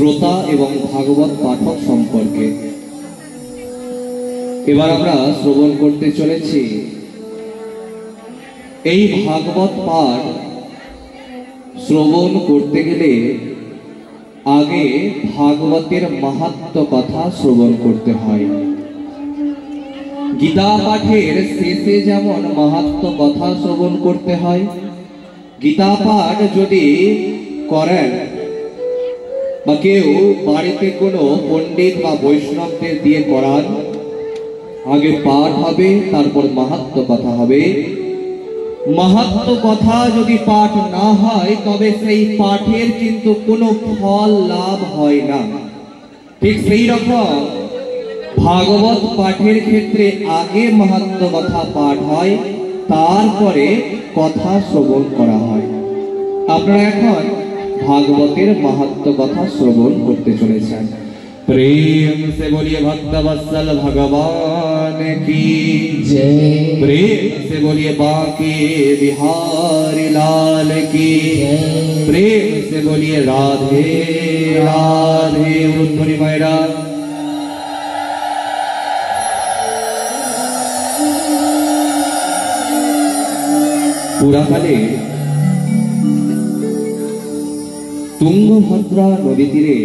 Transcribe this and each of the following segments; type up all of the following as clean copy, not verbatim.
শ্রোতা এবং ভাগবত পাঠক সম্পর্কে। এবার আমরা শ্রবণ করতে চলেছি এই ভাগবত পাঠ শ্রবণ করতে গেলে আগে ভাগবতের মাহাত্ম্য কথা শ্রবণ করতে হয়। গীতা পাঠের শেষে যেমন মাহাত্ম্য কথা শ্রবণ করতে হয়, গীতা পাঠ যদি করেন বা কেউ বাড়িতে কোনো পণ্ডিত বা বৈষ্ণবদের দিয়ে করান, আগে পাঠ হবে, তারপর মাহাত্ম্য কথা হবে। মাহাত্ম্য কথা যদি পাঠ না হয় তবে সেই পাঠের কিন্তু কোনো ফল লাভ হয় না। ঠিক সেই রকম ভাগবত পাঠের ক্ষেত্রে আগে মাহাত্ম্য কথা পাঠ হয়, তারপরে কথা শ্রবণ করা হয়। আপনারা এখন ভাগবতের মাহাত্ম্য কথা শ্রবণ করতে চলেছেন। प्रेम से बोलिए भक्तवत्सल भगवान की जय। प्रेम से बोलिए बांके बिहारी लाल की जय। प्रेम से बोलिए राधे राधे उन्मरी मायरा। পুরাকালে তুঙ্গভদ্রা নদী তীরে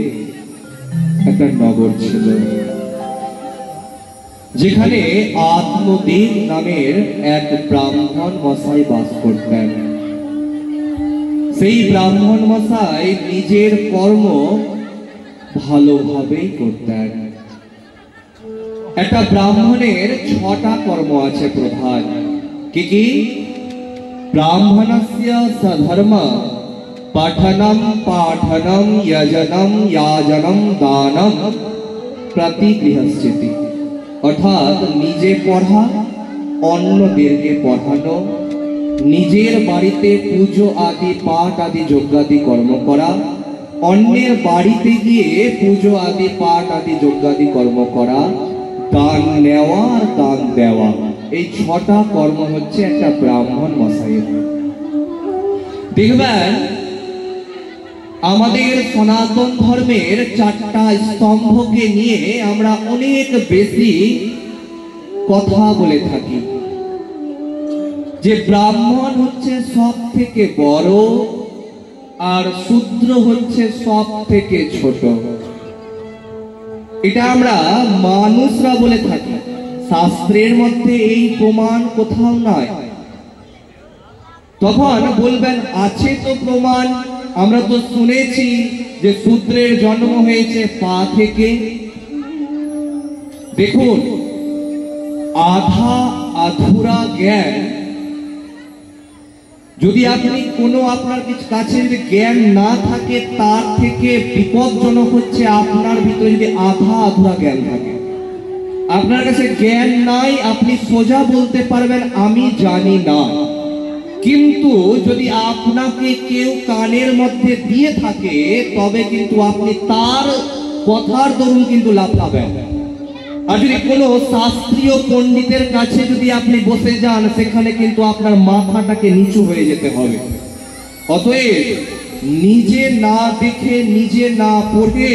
একটা নগর ছিল, যেখানে আত্মদেব নামের এক ব্রাহ্মণ মশাই বাস করতেন। সেই ব্রাহ্মণ মশাই নিজের কর্ম ভালোভাবেই করতেন। একটা ব্রাহ্মণের 6টা কর্ম আছে প্রধান। কি কি? ব্রাহ্মণস্য সধর্ম পঠনম পাঠনম যজনম याजनम দানম প্রতিগৃহস্থিতি। অর্থাৎ নিজে পড়া, অন্যদেরকে পড়ানো, নিজের বাড়িতে পুজো আদি পাঠ আদি যজ্ঞাদি কর্ম করা, অন্যের বাড়িতে গিয়ে পুজো আদি পাঠ আদি যজ্ঞাদি কর্ম করা, দান নেওয়া আর দান দেওয়া, এই 6টা কর্ম হচ্ছে একটা ব্রাহ্মণ মশাইয়ের। দেখবেন আমাদের সনাতন ধর্মের 4টা স্তম্ভকে নিয়ে আমরা অনেক বেশি কথা বলে থাকি, যে ব্রাহ্মণ হচ্ছে সব থেকে বড় আর শূদ্র হচ্ছে সব থেকে ছোট। এটা আমরা মানুষরা বলে থাকি, শাস্ত্রের মধ্যে এই প্রমাণ কোথাও নাই। তখন বলবেন আছে তো প্রমাণ, আমরা তো শুনেছি যে শূদ্রের জন্ম হয়েছে পা থেকে। দেখুন, আধা আধুরা জ্ঞান যদি আপনি কোনো আপনার কাছে যদি জ্ঞান না থাকে, তার থেকে বিপজ্জনক হচ্ছে আপনার ভিতরে যদি আধা আধুরা জ্ঞান থাকে। আপনার কাছে জ্ঞান নাই, আপনি সোজা বলতে পারবেন আমি জানি না, কিন্তু যদি আপনাকে কেউ কানের মধ্যে দিয়ে থাকে তবে কিন্তু আপনি তার কথার দরুন কিন্তু লাভ পাবেন। আর যদি কোনো শাস্ত্রীয় পণ্ডিতের কাছে যদি আপনি বসে যান, সেখানে কিন্তু আপনার মাথাটাকে নিচু হয়ে যেতে হবে। অতএব নিজে না দেখে, নিজে না পড়ে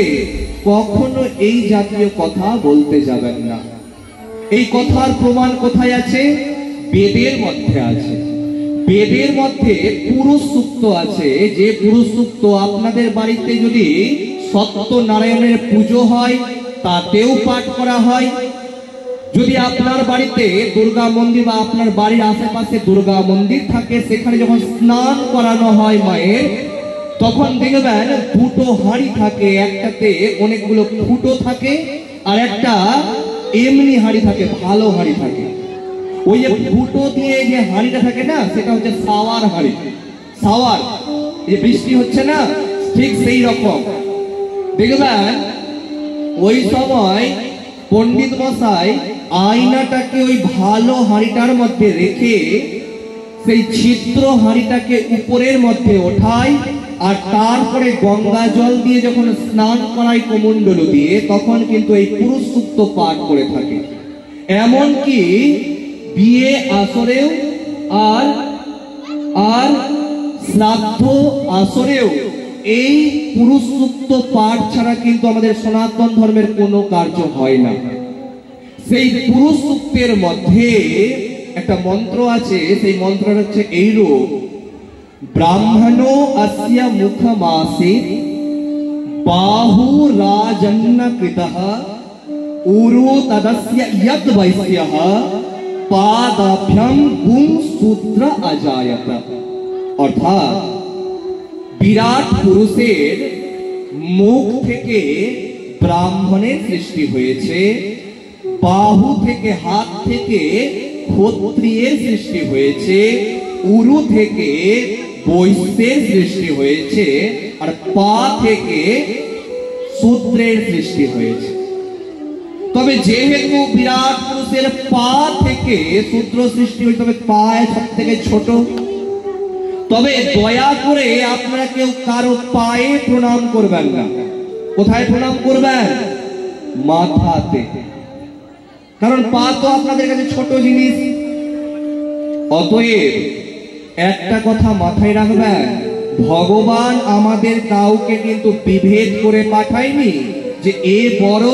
কখনো এই জাতীয় কথা বলতে যাবেন না। এই কথার প্রমাণ কোথায় আছে? বেদের মধ্যে আছে। বেদের মধ্যে পুরুষ সূক্ত আছে, যে পুরুষ সূক্ত আপনাদের বাড়িতে যদি সত্যনারায়ণের পুজো হয় তাতেও পাঠ করা হয়। যদি আপনার বাড়িতে দুর্গা মন্দির বা আপনার বাড়ির আশেপাশে দুর্গা মন্দির থাকে, সেখানে যখন স্নান করানো হয় মায়ের, তখন দেখবেন 2টো হাঁড়ি থাকে, একটাতে অনেকগুলো ফুটো থাকে আর একটা এমনি হাঁড়ি থাকে, ভালো হাঁড়ি থাকে। ওই যে ফুটো দিয়ে যে হাঁড়িটা থাকে না, সেটা হচ্ছে সাওয়ার হাঁড়ি। সাওয়ার, যে বৃষ্টি হচ্ছে না, ঠিক সেই রকম দেখবেন ওই সময় পণ্ডিত মশাই আয়নাটাকে ওই ভালো হাঁড়িটার মধ্যে রেখে সেই ছিদ্র হাঁড়িটাকে উপরের মধ্যে ওঠায়, আর তারপরে গঙ্গা জল দিয়ে যখন স্নান করায় কমণ্ডলু দিয়ে, তখন কিন্তু এই পুরুষ সূক্ত পাঠ করে থাকে। এমনকি বিয়ে আসরেও আর শ্রাদ্ধ আসরেও এই পুরুষ সূক্ত পাঠ ছাড়া কিন্তু আমাদের সনাতন ধর্মের কোনো কার্য হয় না। সেই পুরুষ সূক্তের মধ্যে একটা মন্ত্র আছে, সেই মন্ত্রটা হচ্ছে এইরূপ: ব্রাহ্মণো অস্য মুখমাসে বাহু রাজন্ন কৃতঃ উরু তদস্য যদ বৈশ্যঃ পাদাভ্যাম গুণসূত্র অজায়ত। অর্থাৎ বিরাট পুরুষের মুখ থেকে ব্রাহ্মণের সৃষ্টি হয়েছে, বাহু থেকে হাত থেকে ক্ষত্রিয়ের সৃষ্টি হয়েছে, উরু থেকে বৈশ্যের সৃষ্টি হয়েছে, আর পা থেকে শূদ্রের সৃষ্টি হয়েছে। তবে যেহেতু বিরাট পুরুষের পা থেকে শূদ্র সৃষ্টি হয়েছে, তবে পায় সব থেকে ছোট। তবে দয়া করে আপনারা কেউ কারো পায়ে প্রণাম করবেন না। কোথায় প্রণাম করবেন? মাথাতে। কারণ পা তো আপনাদের কাছে ছোট জিনিস। অতএব একটা কথা মাথায় রাখবেন, ভগবান আমাদের কাউকে কিন্তু বিভেদ করে পাঠায়নি যে এ বড়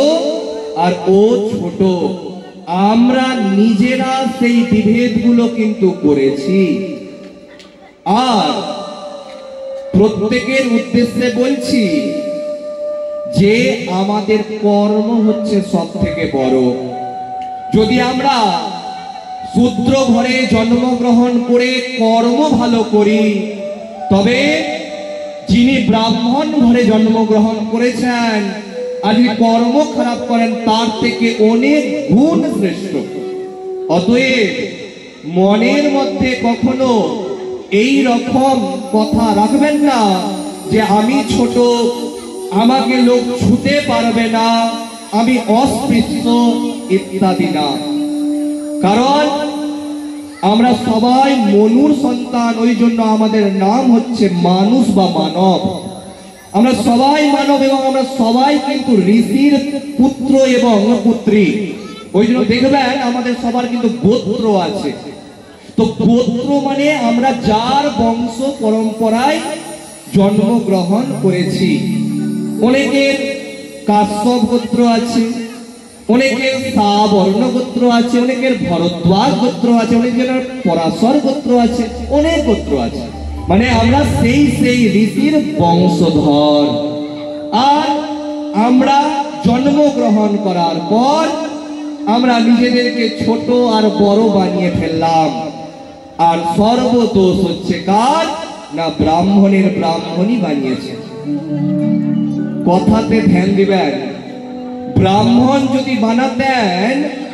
আর ও ছোট। আমরা নিজেরা সেই বিভেদগুলো কিন্তু করেছি। আর প্রত্যেকের উদ্দেশ্যে বলছি যে আমাদের কর্ম হচ্ছে সব থেকে বড়। যদি আমরা শূদ্র ঘরে জন্মগ্রহণ করে কর্ম ভালো করি, তবে যিনি ব্রাহ্মণ ঘরে জন্মগ্রহণ করেছেন আর যিনি কর্ম খারাপ করেন তার থেকে অনেক গুণ শ্রেষ্ঠ। অতএব মনের মধ্যে কখনো এই রকম কথা রাখবেন না যে আমি ছোট, আমাকে লোক ছুতে পারবে না, আমি অস্পৃশ্য ইত্যাদি না। কারণ আমরা সবাই মনুর সন্তান, ওই জন্য আমাদের নাম হচ্ছে মানুষ বা মানব। আমরা সবাই মানব এবং আমরা সবাই কিন্তু ঋষির পুত্র এবং পুত্রী। ওই জন্য দেখবেন আমাদের সবার কিন্তু গোত্র আছে। তো গোত্র মানে আমরা যার বংশ পরম্পরায় জন্মগ্রহণ করেছি। অনেকের কাশ্যপ গোত্র আছে, অনেকের সাবর্ণ গোত্র আছে, অনেকের ভরদ্বাজ গোত্র আছে, অনেকের পরাশর গোত্র আছে, অনেক গোত্র আছে। মানে আমরা সেই ঋষির বংশধর। আর আমরা জন্মগ্রহণ করার পর আমরা নিজেদেরকে ছোট আর বড় বানিয়ে ফেললাম। আর সর্বদোষ হচ্ছে কার? না ব্রাহ্মণের, ব্রাহ্মণই বানিয়েছে। কথাতে ধ্যান দিবেন, ব্রাহ্মণ যদি বানাতেন,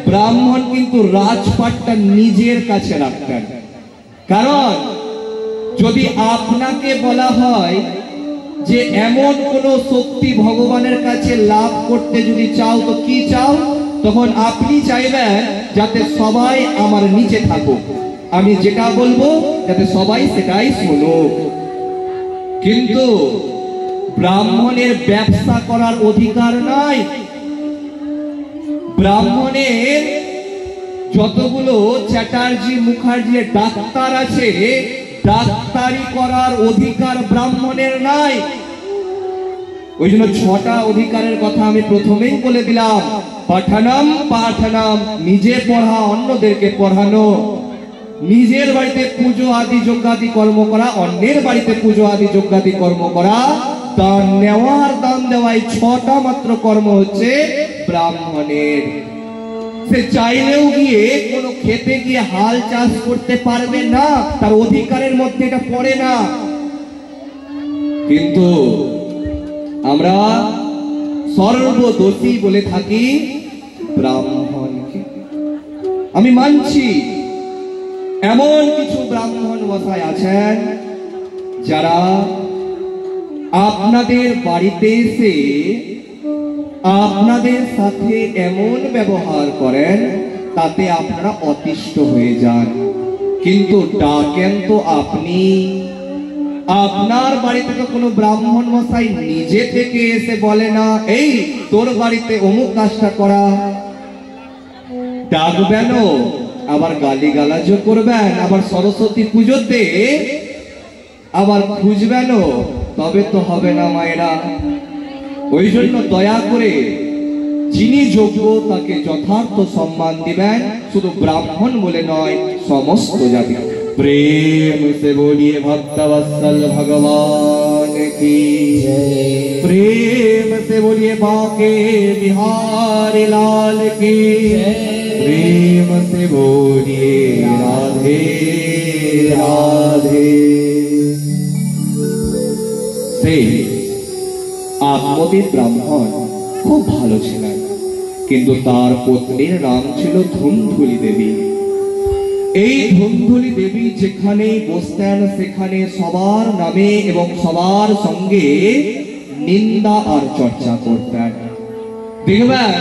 ব্রাহ্মণ কিন্তু রাজপাটটা নিজের কাছে রাখতেন। কারণ যদি আপনাকে বলা হয় যে এমন কোন শক্তি ভগবানের কাছে লাভ করতে যদি চাও তো কি চাও, তখন আপনি চাইবেন যাতে সবাই আমার নিচে থাকুক, আমি যেটা বলবো যাতে সবাই সেটাই শুনুক। কিন্তু ব্রাহ্মণের ব্যবসা করার অধিকার নাই। ব্রাহ্মণের যতগুলো চ্যাটার্জি মুখার্জি ডাক্তার আছে, ডাক্তারি করার অধিকার ব্রাহ্মণের নাই। ওই জন্য 6টা অধিকারের কথা আমি প্রথমেই বলে দিলাম। পাঠানাম পাঠানাম, নিজে পড়া, অন্যদেরকে পড়ানো, নিজের বাড়িতে পুজো আদি যজ্ঞাদি কর্ম করা, অন্যের বাড়িতে পুজো আদি যজ্ঞাদি কর্ম করা, দান নেওয়ার দান দেওয়াই 6টা মাত্র কর্ম হচ্ছে ব্রাহ্মণের। সে চাইলেও গিয়ে কোনো খেতে গিয়ে হাল চাষ করতে পারবে না, তার অধিকারের মধ্যে এটা পড়ে না। কিন্তু আমরা সর্বদোষী বলে থাকি ব্রাহ্মণকে। আমি মানছি এমন কিছু ব্রাহ্মণ মশাই আছেন যারা আপনাদের বাড়িতে এসে আপনাদের সাথে এমন ব্যবহার করেন তাতে আপনারা অতিষ্ঠ হয়ে যান। কিন্তু ডাকেন তো আপনি। আপনার বাড়িতে তো কোনো ব্রাহ্মণ মশাই নিজে থেকে এসে বলে না এই তোর বাড়িতে অমুক কাজটা করা। ডাকবেন, আবার গালিগালাজও করবেন, আবার সরস্বতী পুজোতে আবার খুঁজবেন তবে তো হবে না মায়েরা। ওই জন্য দয়া করে যিনি যোগ্য তাকে যথার্থ সম্মান দিবেন, শুধু ব্রাহ্মণ বলে নয়, সমস্ত জাতি। प्रेम से बोलिए भक्तवत्सल भगवान की जय। प्रेम से बोलिए बाके बिहारी लाल की जय। प्रेम से बोलिए राधे राधे। से आत्मदेव ब्राह्मण खूब ভালো ছিলেন, কিন্তু তার পত্নীর নাম ছিল ধুন্ধুলি দেবী। এই ধুন্ধুলি দেবী যেখানে বসতেন সেখানে সবার নামে এবং সবার সঙ্গে নিন্দা আর চর্চা করতেন। দেখবেন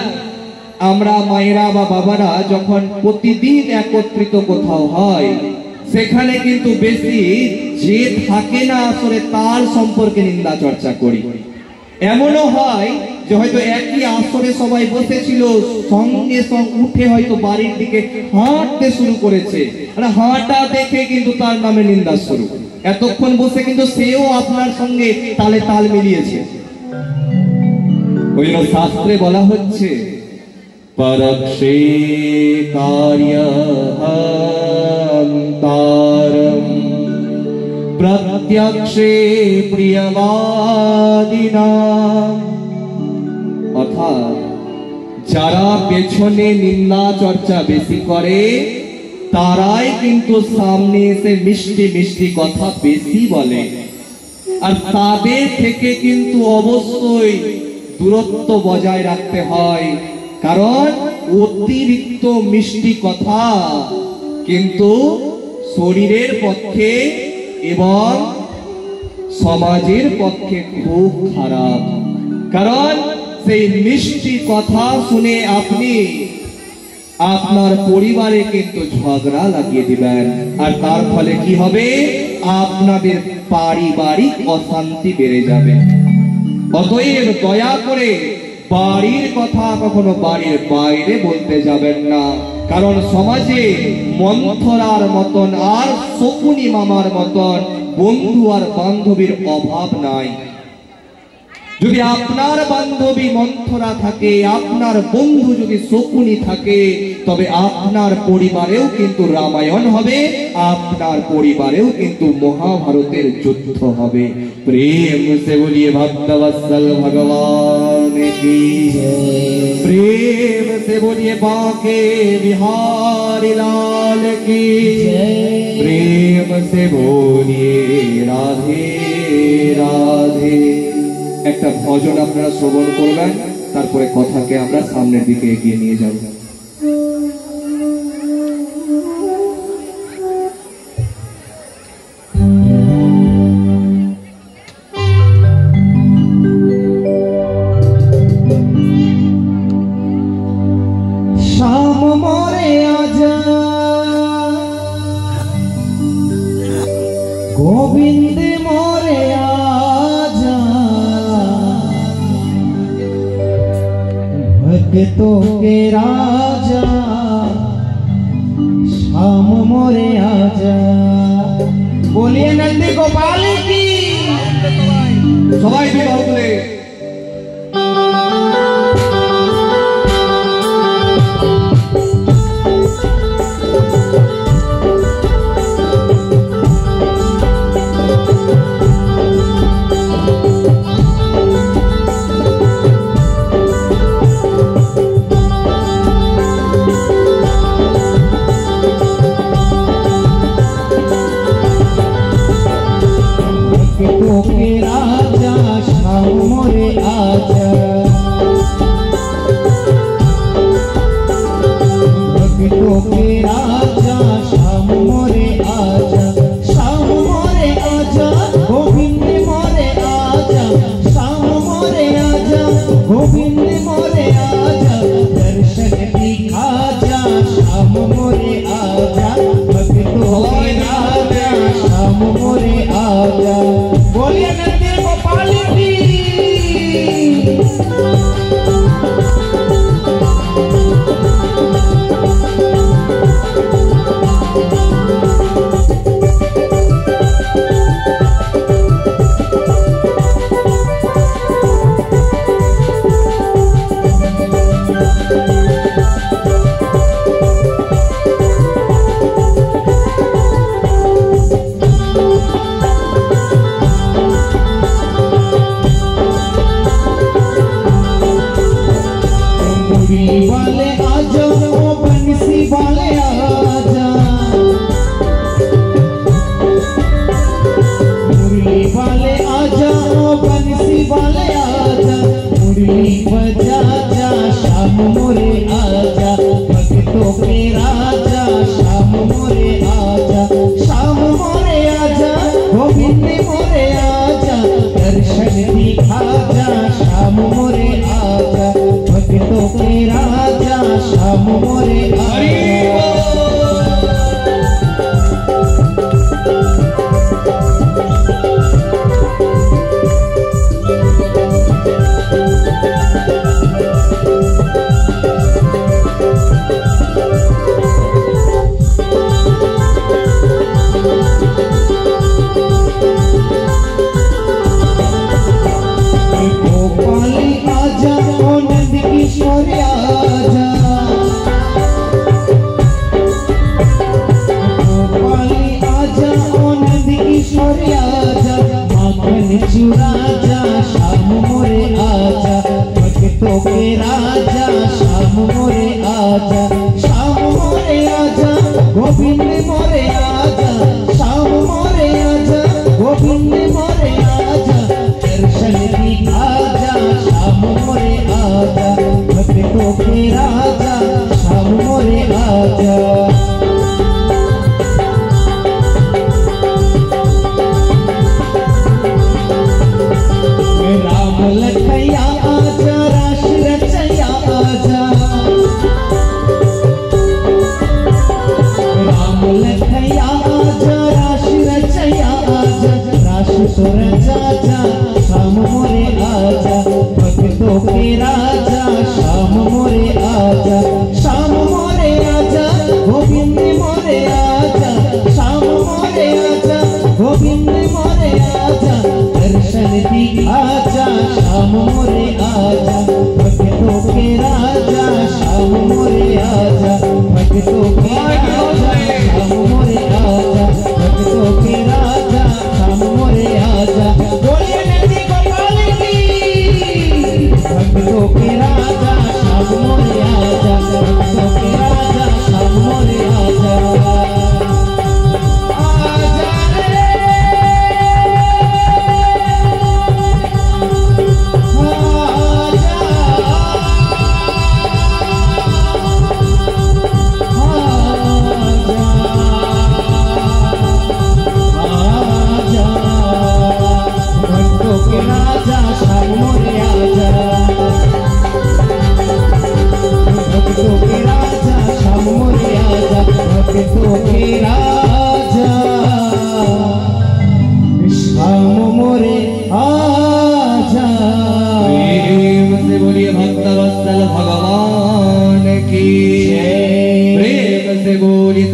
আমরা মায়েরা বা বাবারা যখন প্রতিদিন একত্রিত কোথাও হয়, সেখানে কিন্তু বেশি যে থাকে না আসলে তার সম্পর্কে নিন্দা চর্চা করি। এমনও হয় যে হয়তো একই আসরে সবাই বসেছিল, সঙ্গে সঙ্গে উঠে হয়তো বাড়ির দিকে হাঁটতে শুরু করেছে, হাঁটা দেখে কিন্তু তার নামে নিন্দা শুরু। এতক্ষণ বসে কিন্তু সেও আপনার সঙ্গে তালে তাল মিলিয়েছে। ওই জন্য শাস্ত্রে বলা হচ্ছে পরক্ষে কার্যহন্তারম প্রত্যক্ষে প্রিয়বাদিনাম। অর্থাৎ যারা পেছনে নিন্দা চর্চা বেশি করে তারাই কিন্তু সামনে এসে মিষ্টি মিষ্টি কথা বেশি বলে, আর তাদের থেকে কিন্তু অবশ্যই দূরত্ব বজায় রাখতে হয়, কারণ অতিরিক্ত মিষ্টি কথা কিন্তু শরীরের পক্ষে এবং সমাজের পক্ষে খুব খারাপ। কারণ সেই মিষ্টি কথা শুনে আপনি আপনার পরিবারে কিন্তু ঝগড়া লাগিয়ে দিবেন, আর তার ফলে কি হবে, আপনাদের পারিবারিক অশান্তি বেড়ে যাবে। অতএব দয়া করে বাড়ির কথা কখনো বাড়ির বাইরে বলতে যাবেন না, কারণ সমাজে মন্থরার মতন আর শকুনি মামার মতন বন্ধু আর বান্ধবীর অভাব নাই। যদি আপনার বান্ধবী মন্থরা থাকে, আপনার বন্ধু যদি শকুনি থাকে, তবে আপনার পরিবারেও কিন্তু রামায়ণ হবে, আপনার পরিবারেও কিন্তু মহাভারতের যুদ্ধ হবে। প্রেম সে বলিয়ে ভক্তবৎসল ভগবান কি জয়। প্রেম সে বলিয়ে বাঁকে বিহারি লাল কি জয়। প্রেম সে বলিয়ে রাধে রাধে। একটা ভজন আপনারা শ্রবণ করবেন, তারপরে কথাকে আমরা সামনের দিকে এগিয়ে নিয়ে যাব। শাম মরে আজা গোবিন্দ মরে আজা, भक्तों के राजा शाम मोरे आजा। बोलिए नंदी गोपाल की। সবাই বিবাহ করে के राजा शाम मुरली वाले आजा ओ बंसी वाले आजा मुरली वाले आजा ओ बंसी वाले आजा मुरली बजा जा शाम मोरे आजा भक्तों के राजा शाम मोरे आजा शाम मोरे आजा गोविंद मोरे आजा दर्शन दिखा जा शाम मोरे आजा भक्तों के राजा शाम मोरे आजा राजा शाम मोरे आजा भक्तों के राजा शाम मोरे आजा शाम मोरे आजा गोविंद मोरे आजा शाम मोरे आजा गोविंद मोरे आजा दर्शन दिखा जा शाम मोरे आजा भक्तों के राजा शाम मोरे आजा लखैया आजा राश रचैया आजा राम लखैया आजा राश रचैया आजा राश सुरजा जा शाम मोरे आजा भक्तों के राजा शाम मोरे आजा शाम मोरे आजा गोविंद मोरे आजा शाम मोरे आजा गोविंद मोरे आजा दर्शन दिखा जा शाम मोरे आजा भक्तों के राजा शाम मोरे आजा भक्तों के राजा शाम मोरे आजा भक्तों के राजा शाम मोरे आजा बोलिए नंदी गोपाल की भक्तों के राजा शाम मोरे आजा भक्तों के राजा शाम मोरे आजा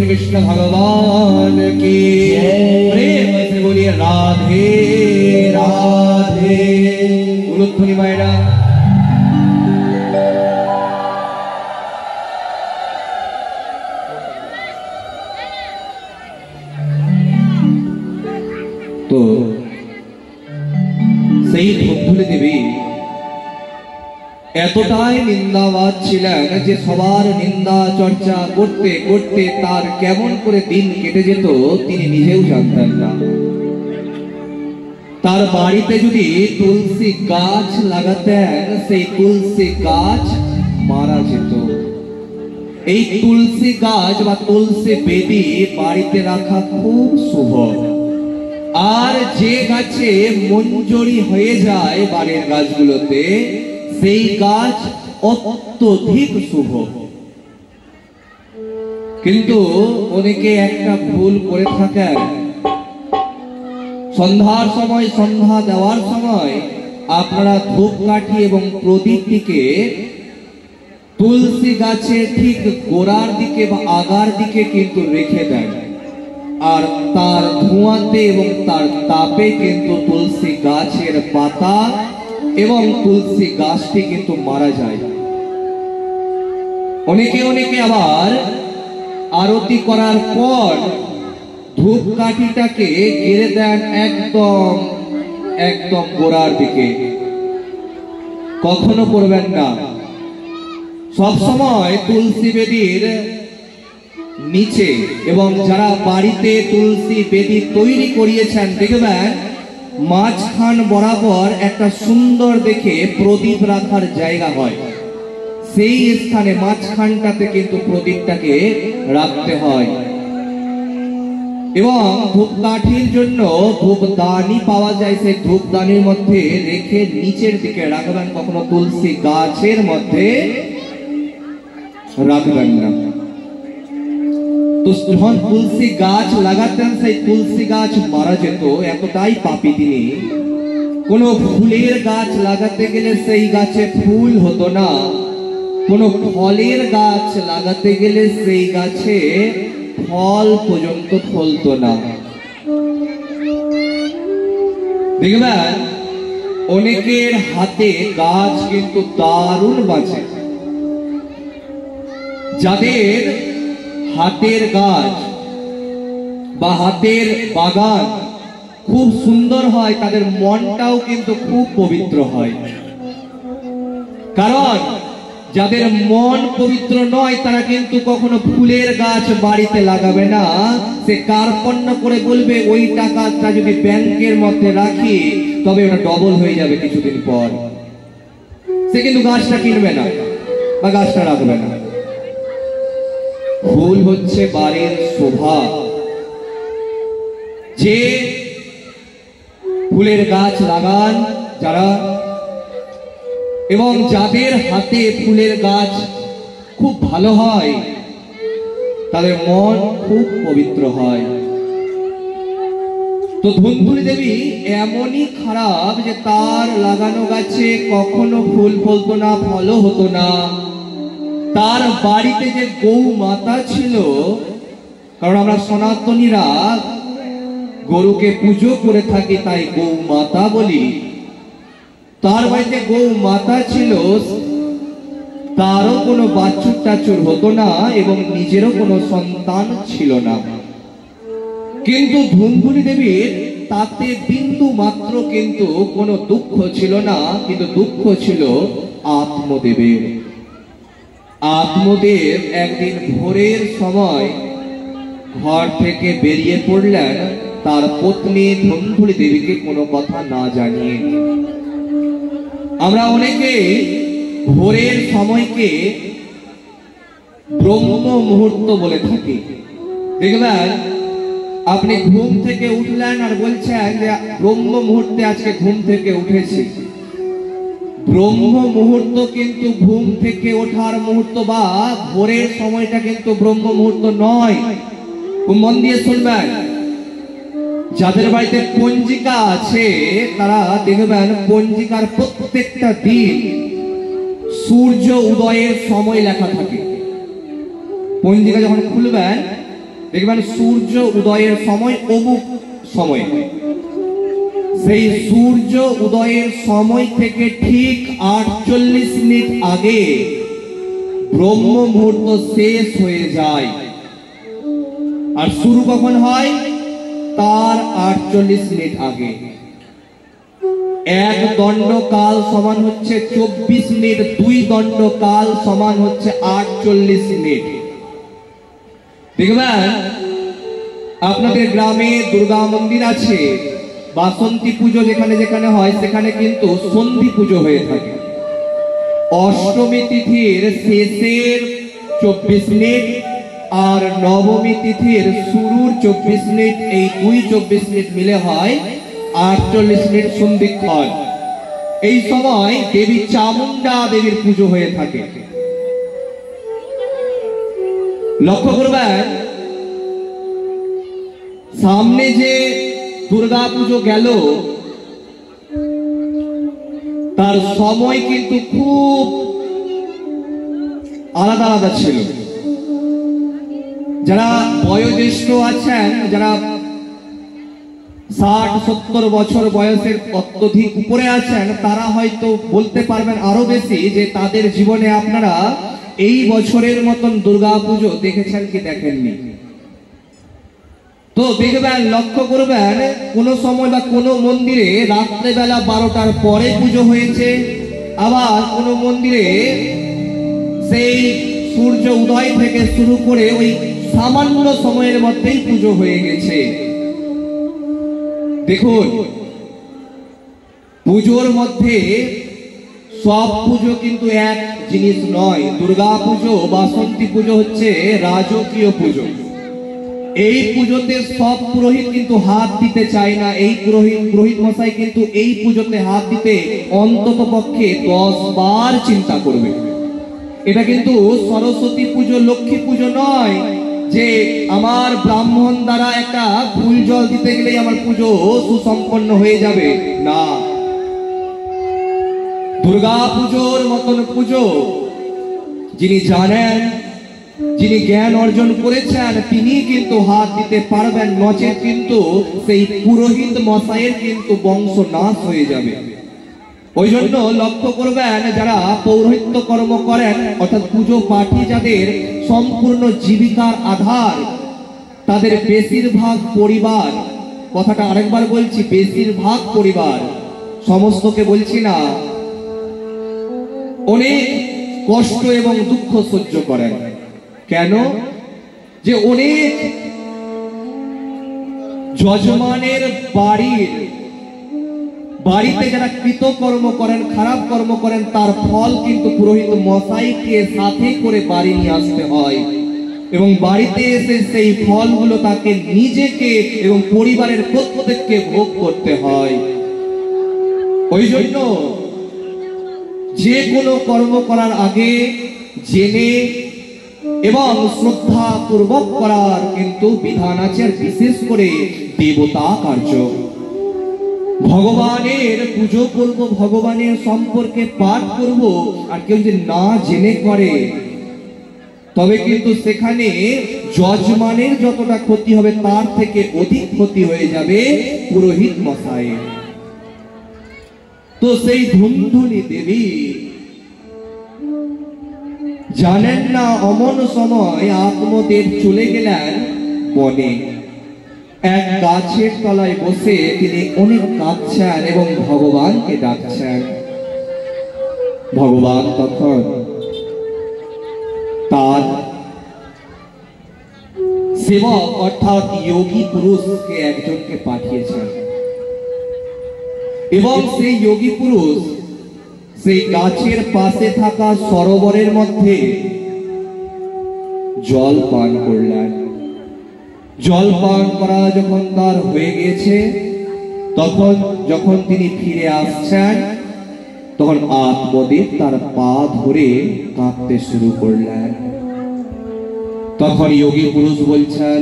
कृष्ण भगवान की प्रेम से बोलिए राधे राधे उलुध्वनि मायरा तो সেই ধুধুলি দেবী এতটাই নিন্দাবাদ ছিলেন যে সবার নিন্দা চর্চা করতে করতে তার কেমন করে দিন কেটে যেত তিনি নিজেও জানতেন না। তার বাড়িতে যদি তুলসী গাছ লাগাতেন সেই তুলসী গাছ মারা যেত। এই তুলসী গাছ বা তুলসী বেদি বাড়িতে রাখা খুব শুভ। আর যে গাছে মঞ্জরি হয়ে যায় বাড়ির গাছগুলোতে সেই গাছ অত্যধিক শুভ। কিন্তু অনেকে একটা ভুল করে থাকেন, সন্ধ্যার সময় সন্ধ্যা দেওয়ার সময় আপনারা ধূপকাঠি এবং প্রদীপটিকে তুলসী গাছের ঠিক গোড়ার দিকে বা আগার দিকে কিন্তু রেখে দেন। আর তার ধোঁয়াতে এবং তার তাপে কিন্তু তুলসী গাছের পাতা এবং তুলসী গাছটি কিন্তু মারা যায়। অনেকে আবার আরতি করার পর ধূপকাঠিটাকে গেড়ে দেন একদম গোড়ার দিকে। কখনো করবেন না। সব সময় তুলসী বেদির নিচে এবং যারা বাড়িতে তুলসী বেদি তৈরি করিয়েছেন দেখবেন মাঝখান বরাবর একটা সুন্দর দেখে প্রদীপ রাখার জায়গা হয়, সেই স্থানে মাঝখানটাতে কিন্তু প্রদীপটাকে রাখতে হয়। এবং ধূপকাঠির জন্য ধূপদানি পাওয়া যায়, সেই ধূপদানির মধ্যে রেখে নিচের দিকে রাখবেন, কখনো তুলসী গাছের মধ্যে রাখবেন না। তো যখন তুলসী গাছ লাগাতেন সেই তুলসী গাছ মারা যেত, এতটাই পাপী তিনি। কোনো ফুলের গাছ লাগাতে গেলে সেই গাছে ফুল হতো না, কোনো ফলের গাছ লাগাতে গেলে সেই গাছে ফল পর্যন্ত ফলতো না। দেখবেন অনেকের হাতে গাছ কিন্তু দারুণ বাঁচে, যাদের হাতের গাছ বা হাতের বাগান খুব সুন্দর হয় তাদের মনটাও কিন্তু খুব পবিত্র হয়। কারণ যাদের মন পবিত্র নয় তারা কিন্তু কখনো ফুলের গাছ বাড়িতে লাগাবে না, সে কার্পণ্য করে বলবে ওই টাকাটা যদি ব্যাংকের মধ্যে রাখি তবে ওটা ডবল হয়ে যাবে কিছুদিন পর। সে কিন্তু গাছটা কিনবে না বা গাছটা রাখবে না। ফুল হচ্ছে বাড়ির শোভা। যে ফুলের গাছ লাগান যারা এবং যাদের হাতে ফুলের গাছ খুব ভালো হয় তাদের মন খুব পবিত্র হয়। তো ধুন্ধুলি দেবী এমনই খারাপ যে তার লাগানো গাছে কখনো ফুল ফলতো না, ফলও হতো না। তার বাড়িতে যে গৌ মাতা ছিল, কারণ আমরা সনাতনীরা গরুকে পুজো করে থাকি তাই গৌ মাতা বলি, তার বাড়িতে গৌ মাতা ছিল, তারও কোনো বাছুর টাছুর হতো না এবং নিজেরও কোনো সন্তান ছিল না। কিন্তু ধুন্ধুলি দেবীর তাতে বিন্দু মাত্র কিন্তু কোনো দুঃখ ছিল না, কিন্তু দুঃখ ছিল আত্মদেবের। আত্মদেব একদিন ভোরের সময় ঘর থেকে বেরিয়ে পড়লেন তার পত্নী ধুন্ধুলি দেবীকে কোনো কথা না জানিয়ে। আমরা অনেকে ভোরের সময়কে ব্রহ্ম মুহূর্ত বলে থাকি। দেখবেন আপনি ঘুম থেকে উঠলেন আর বলছেন যে ব্রহ্ম মুহূর্তে আজকে ঘুম থেকে উঠেছি। ব্রহ্ম মুহূর্ত কিন্তু ঘুম থেকে ওঠার মুহূর্ত বা ভোরের সময়টা কিন্তু ব্রহ্ম মুহূর্ত নয়। খুব মন দিয়ে শুনবেন, যাদের বাড়িতে পঞ্জিকা আছে তারা দেখবেন পঞ্জিকার প্রত্যেকটা দিন সূর্য উদয়ের সময় লেখা থাকে। পঞ্জিকা যখন খুলবেন দেখবেন সূর্য উদয়ের সময় অমুক সময়। সেই সূর্য উদয়ের সময় থেকে ঠিক 48 মিনিট আগে ব্রহ্ম মুহূর্ত শেষ হয়ে যায়। আর শুরু কখন হয়? তার 48 মিনিট আগে। এক দণ্ডকাল সমান হচ্ছে 24 মিনিট, দুই দণ্ডকাল সমান হচ্ছে 48 মিনিট। দেখবেন আপনাদের গ্রামে দুর্গা মন্দির আছে, বাসন্তী পুজো যেখানে যেখানে হয় সেখানে কিন্তু সন্ধি পুজো হয়ে থাকে। অষ্টমী তিথির শেষের 24 মিনিট আর নবমী তিথির শুরুর 24 মিনিট, এই দুই 24 মিনিট মিলে হয় 48 মিনিট সন্ধিক্ষণ। এই সময় দেবী চামুন্ডা দেবীর পুজো হয়ে থাকে। লক্ষ্য করবেন সামনে যে দুর্গা পুজো গেল তার সময় কিন্তু খুব আলাদা আলাদা ছিল। যারা বয়োজ্যেষ্ঠ আছেন, যারা 60-70 বছর বয়সের অত্যধিক উপরে আছেন, তারা হয়তো বলতে পারবেন আরো বেশি যে তাদের জীবনে আপনারা এই বছরের মতন দুর্গা পুজো দেখেছেন কি দেখেননি। তো দেখবেন, লক্ষ্য করবেন কোন সময় বা কোন মন্দিরে রাত্রেবেলা 12টার পরে পুজো হয়েছে, আবার কোন মন্দিরে সেই সূর্য উদয় থেকে শুরু করে ওই সামান্য সময়ের মধ্যেই পুজো হয়ে গেছে। দেখুন, পুজোর মধ্যে সব পুজো কিন্তু এক জিনিস নয়। দুর্গা পুজো, বাসন্তী পুজো হচ্ছে রাজকীয় পুজো। এই পুজোতে সব পুরোহিত কিন্তু হাত দিতে চায় না। এই পুরোহিত মশাই কিন্তু এই পুজোতে হাত দিতে অন্তত পক্ষে 10 বার চিন্তা করবে। এটা কিন্তু সরস্বতী পুজো, লক্ষ্মী পুজো নয় যে আমার ব্রাহ্মণ দ্বারা একটা ফুল জল দিতে গেলেই আমার পুজো সুসম্পন্ন হয়ে যাবে, না। দুর্গা পুজোর মতন পুজো যিনি জানেন, যিনি জ্ঞান অর্জন করেছেন, তিনি কিন্তু হাত দিতে পারবেন, নচেত কিন্তু সেই পুরোহিত মশাইয়ের কিন্তু বংশ নাশ হয়ে যাবে। ওই জন্য লক্ষ্য করবেন, যারা পৌরোহিত্য কর্ম করেন, অর্থাৎ পুজো পাঠী যাদের সম্পূর্ণ জীবিকার আধার, তাদের বেশিরভাগ পরিবার, কথাটা আরেকবার বলছি, বেশিরভাগ পরিবার, সমস্তকে বলছি না, অনেক কষ্ট এবং দুঃখ সহ্য করেন। কেন? যে অনেক যজমানের বাড়িতে যারা কৃতকর্ম করেন, খারাপ কর্ম করেন, তার ফল কিন্তু পুরোহিত মশাইকে সাথে করে বাড়ি নিয়ে আসতে হয়, এবং বাড়িতে এসে সেই ফলগুলো তাকে নিজেকে এবং পরিবারের প্রত্যেককে ভোগ করতে হয়। ওই জন্য যে কোনো কর্ম করার আগে জেনে এবং শ্রদ্ধা পূর্বক করার কিন্তু বিধান আছে। বিশেষ করে দেবতা কার্য, ভগবানের পুজো করব, ভগবানের সম্পর্কে পাঠ করব, আর কেউ যদি না জেনে করে তবে কিন্তু সেখানে যজমানের যতটা ক্ষতি হবে তার থেকে অধিক ক্ষতি হয়ে যাবে পুরোহিত মশাইয়ের। তো সেই ধুন্ধুনি দেবী জানেন না, অমন সময় আত্মদেব চলে গেলেন বনে। এক গাছের তলায় বসে তিনি অনেক কাঁদছেন এবং ভগবানকে ডাকছেন। ভগবান তখন তার সেবক অর্থাৎ যোগী পুরুষকে একজনকে পাঠিয়েছেন, এবং সেই যোগী পুরুষ সেই গাছের পাশে থাকা সরোবরের মধ্যে জল পান করলেন। জল পান করা যখন তার হয়ে গেছে, তখন যখন তিনি ফিরে আসছেন, তখন আত্মদেব তার পা ধরে কাঁদতে শুরু করলেন। তখন যোগী পুরুষ বলছেন,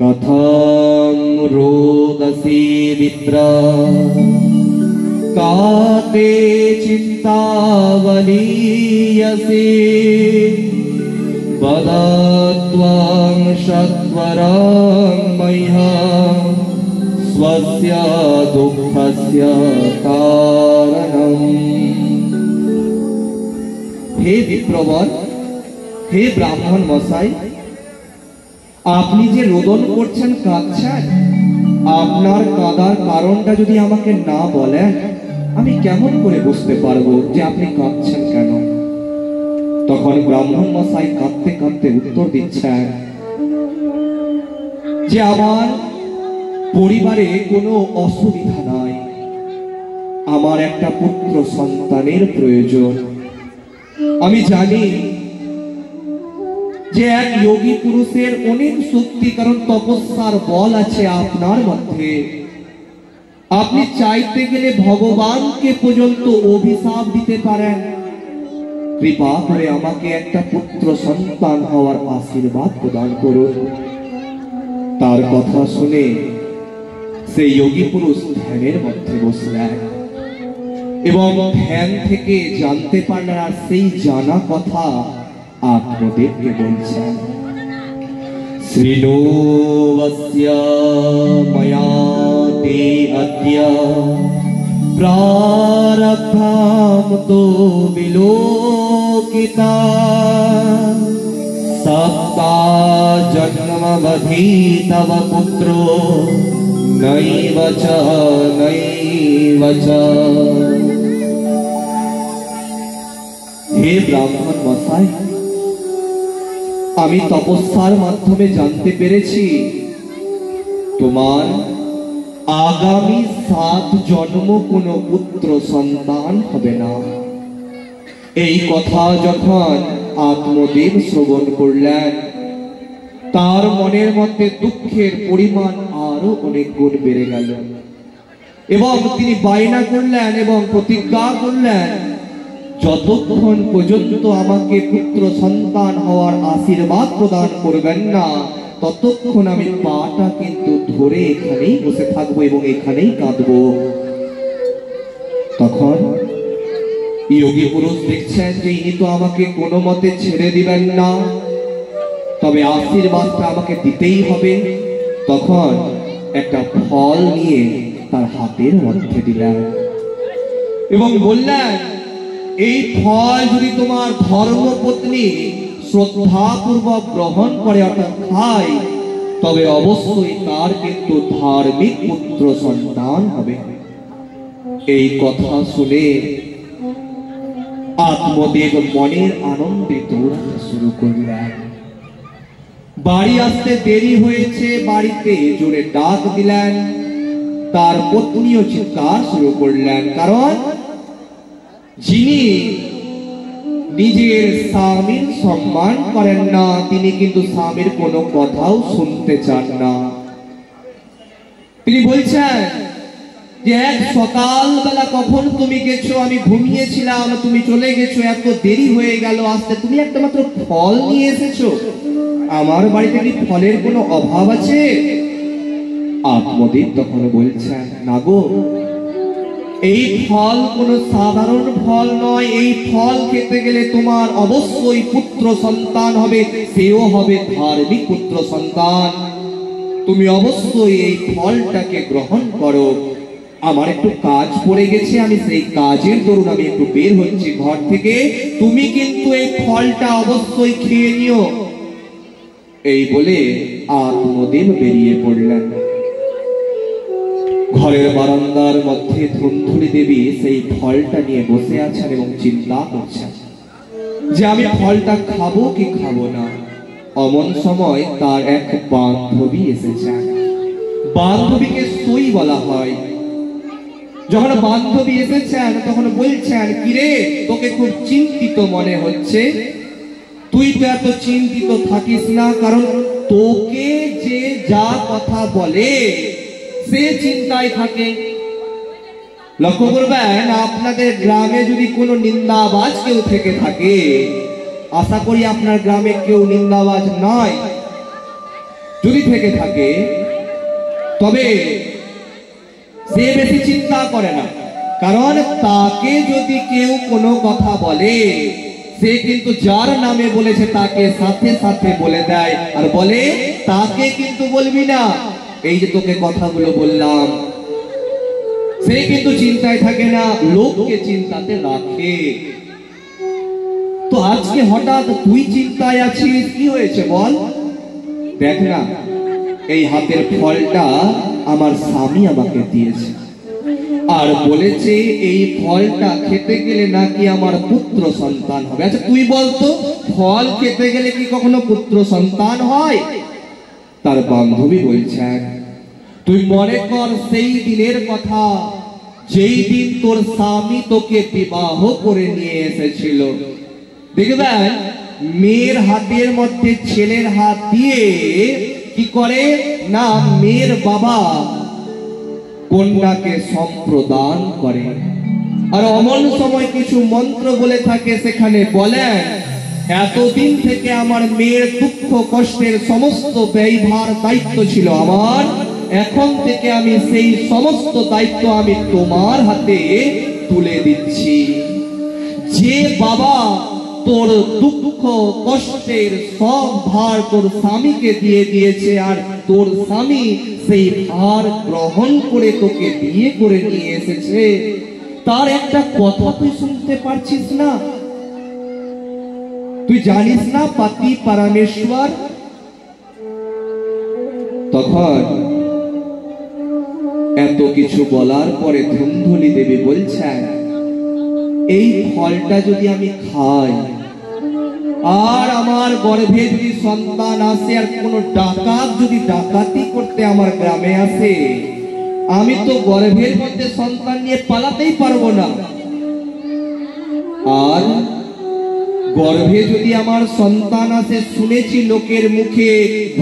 কথম রোদসি বিপ্র কাতে চিন্তাবলীয়সি বদত্বং সত্বরং মহ্যং স্বস্য দুঃখস্য কারণম। হে বিপ্রবর, হে ব্রাহ্মণ মশাই, আপনি যে রোদন করছেন, কাঁদছেন, আপনার কাঁদার কারণটা যদি আমাকে না বলেন, আমি কেমন করে বুঝতে পারবো যে আপনি কাঁদছেন কেন? তখন ব্রাহ্মণ মশাই কাঁদতে কাঁদতে উত্তর দিচ্ছেন যে আমার পরিবারে কোনো অসুবিধা নাই, আমার একটা পুত্র সন্তানের প্রয়োজন। আমি জানি যে এক যোগী পুরুষের অনেক শক্তি, কারণ তপস্যার বল আছে আপনার মধ্যে। আপনি চাইতে গেলে ভগবানকে পর্যন্ত অভিশাপ দিতে পারেন। কৃপা করে আমাকে একটা পুত্র সন্তান হওয়ার আশীর্বাদ প্রদান করুন। তার কথা শুনে সেই যোগী পুরুষ ধ্যানের মধ্যে বসলেন, এবং ধ্যান থেকে জানতে পারলেন, আর সেই জানা কথা আত্মদেবকে বলছেন। শ্রীনোবস্য ময়া তে অদ্য প্রারব্ধম তো বিলোকিতা সপ্তা জন্মবধি তব পুত্রো নৈব চ নৈব চ। হে ব্রাহ্মণ মশাই, আমি তপস্যার মাধ্যমে জানতে পেরেছি তোমার আগামী 7 জন্ম কোনো পুত্র সন্তান হবে না। এই কথা যখন আত্মদেব শ্রবণ করলেন, তার মনের মধ্যে দুঃখের পরিমাণ আরো অনেক গুণ বেড়ে গেল এবং তিনি বায়না করলেন এবং প্রতিজ্ঞা করলেন, যতক্ষণ পর্যন্ত আমাকে পুত্র সন্তান হওয়ার আশীর্বাদ প্রদান করবেন না, ততক্ষণ আমি পাটা কিন্তু ধরে এখানেই বসে থাকবো এবং এখানেই কাঁদবো। তখন যোগী পুরুষ দেখছেন যে ইনি তো আমাকে কোনো মতে ছেড়ে দিবেন না, তবে আশীর্বাদটা আমাকে দিতেই হবে। তখন একটা ফল নিয়ে তার হাতের মধ্যে দিলেন এবং বললেন, এই ফল যদি তোমার ধর্মপত্নী শ্রদ্ধাপূর্বক গ্রহণ করে অর্থাৎ খায়, তবে অবশ্যই তার কিন্তু ধার্মিক পুত্র সন্তান হবে। এই কথা শুনে আত্মদেব মনের আনন্দে দৌড়াতে শুরু করলেন। বাড়ি আসতে দেরি হয়েছে, বাড়িতে জোরে ডাক দিলেন। তার পত্নীও চিৎকার শুরু করলেন, কারণ যিনি নিজের স্বামীর সম্মান করেন না, তিনি কিন্তু স্বামীর কোনো কথাও শুনতে চান না। তিনি বলছেন যে এক সকালবেলা কখন তুমি গেছো, আমি ঘুমিয়েছিলাম, তুমি চলে গেছো, এত দেরি হয়ে গেল আসতে, তুমি একটা মাত্র ফল নিয়ে এসেছো, আমার বাড়িতে কি ফলের কোনো অভাব আছে? আত্মদেব তখন বলছেন, না গো, এই ফল কোনো সাধারণ ফল নয়, এই ফল খেতে গেলে তোমার অবশ্যই পুত্র সন্তান হবে, সেও হবে ধার্মিক পুত্র সন্তান। তুমি অবশ্যই এই ফলটাকে গ্রহণ করো। আমার একটু কাজ পড়ে গেছে, আমি সেই কাজের দরুন আমি একটু বের হচ্ছি ঘর থেকে, তুমি কিন্তু এই ফলটা অবশ্যই খেয়ে নিও। এই বলে আত্মদেব বেরিয়ে পড়লেন। ঘরের বারান্দার মধ্যে ধুন্ধুলি দেবী সেই ফলটা নিয়ে বসে আছেন এবং চিন্তা করছেন যে আমি ফলটা খাবো কি খাবো না। অমন সময় তার এক বান্ধবী এসেছেন। বান্ধবীকে সই বলা হয়। যখন বান্ধবী এসেছেন তখন বলছেন, কিরে, তোকে খুব চিন্তিত মনে হচ্ছে। তুই তো এত চিন্তিত থাকিস না, কারণ তোকে যে যা কথা বলে সে চিন্তায় থাকে। লক্ষ্য করবেন, আপনাদের গ্রামে যদি কোনো নিন্দাবাজ কেউ থেকে থাকে, আশা করি আপনার গ্রামে কেউ নিন্দাবাজ নয়। যদি থেকে থাকে তবে সে বেশি চিন্তা করে না, কারণ তাকে যদি কেউ কোনো কথা বলে, সে কিন্তু যার নামে বলেছে তাকে সাথে সাথে বলে দেয় আর বলে, তাকে কিন্তু বলবি না, এই যে তোকে কথাগুলো বললাম। সে কিন্তু চিন্তায় থাকে না, লোককে চিন্তাতে রাখে। তো আজকে হঠাৎ তুই চিন্তায় আছিস, কি হয়েছে বল? দেখ না, এই হাতের ফলটা আমার স্বামী আমাকে দিয়েছে আর বলেছে এই ফলটা খেতে গেলে নাকি আমার পুত্র সন্তান হবে। আচ্ছা তুই বলতো, ফল খেতে গেলে কি কখনো পুত্র সন্তান হয়? তার বান্ধবী বলছেন, তুই মনে কর সেই দিনের কথা, যেই দিন তোর স্বামী তোকে বিবাহ করে নিয়ে এসেছিল। দেখবেন মেয়ের হাতের মধ্যে ছেলের হাত দিয়ে কি করে না, মেয়ের বাবা কন্যাকে সম্প্রদান করে। আর অমন সময় কিছু মন্ত্র বলে থাকে, সেখানে বলেন, এতদিন থেকে আমার মেয়ের দুঃখ কষ্টের সমস্ত ব্যয়ভার দায়িত্ব ছিল আমার, এখন থেকে আমি সেই সমস্ত দায়িত্ব আমি তোমার হাতে তুলে দিচ্ছি। যে বাবা তোর দুঃখ কষ্টের সব ভার তোর স্বামীকে দিয়ে দিয়েছে, আর তোর স্বামী সেই ভার গ্রহণ করে তোকে বিয়ে করে নিয়ে এসেছে, তার একটা কথা তুই শুনতে পারছিস না? তুই জানিস না পাতি পরমেশ্বর? তখন এত কিছু বলার পরে ধুন্ধুলি দেবী বলছেন, এই ফলটা যদি আমি খাই আর আমার গর্ভে যদি সন্তান আসে আর কোনো ডাকাত যদি ডাকাতি করতে আমার গ্রামে আসে, আমি তো গর্ভের মধ্যে সন্তান নিয়ে পালাতেই পারবো না। আর গর্ভে যদি আমার সন্তান আসে, শুনেছি লোকের মুখে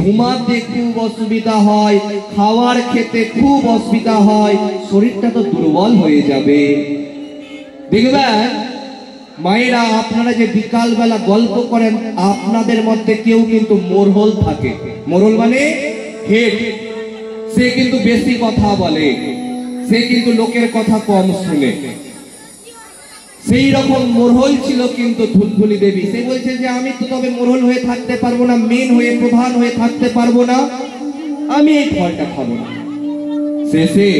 ঘুমাতে খুব অসুবিধা হয়, খাওয়ার খেতে খুব অসুবিধা হয়, শরীরটা তো দুর্বল হয়ে যাবে। দেখবেন মায়েরা, আপনারা যে বিকাল বেলা গল্প করেন, আপনাদের মধ্যে কেউ কিন্তু মোরহল থাকে। মোরহল মানে হেড, সে কিন্তু বেশি কথা বলে, সে কিন্তু লোকের কথা কম শুনে। সেই রকম মোরহল ছিল কিন্তু ধুলধুলি দেবী। সে বলছে যে আমি তো তবে মোরহল হয়ে থাকতে পারবো না, মেন হয়ে প্রধান হয়ে থাকতে পারবো না, আমি এই ফলটা খাবো না। শেষে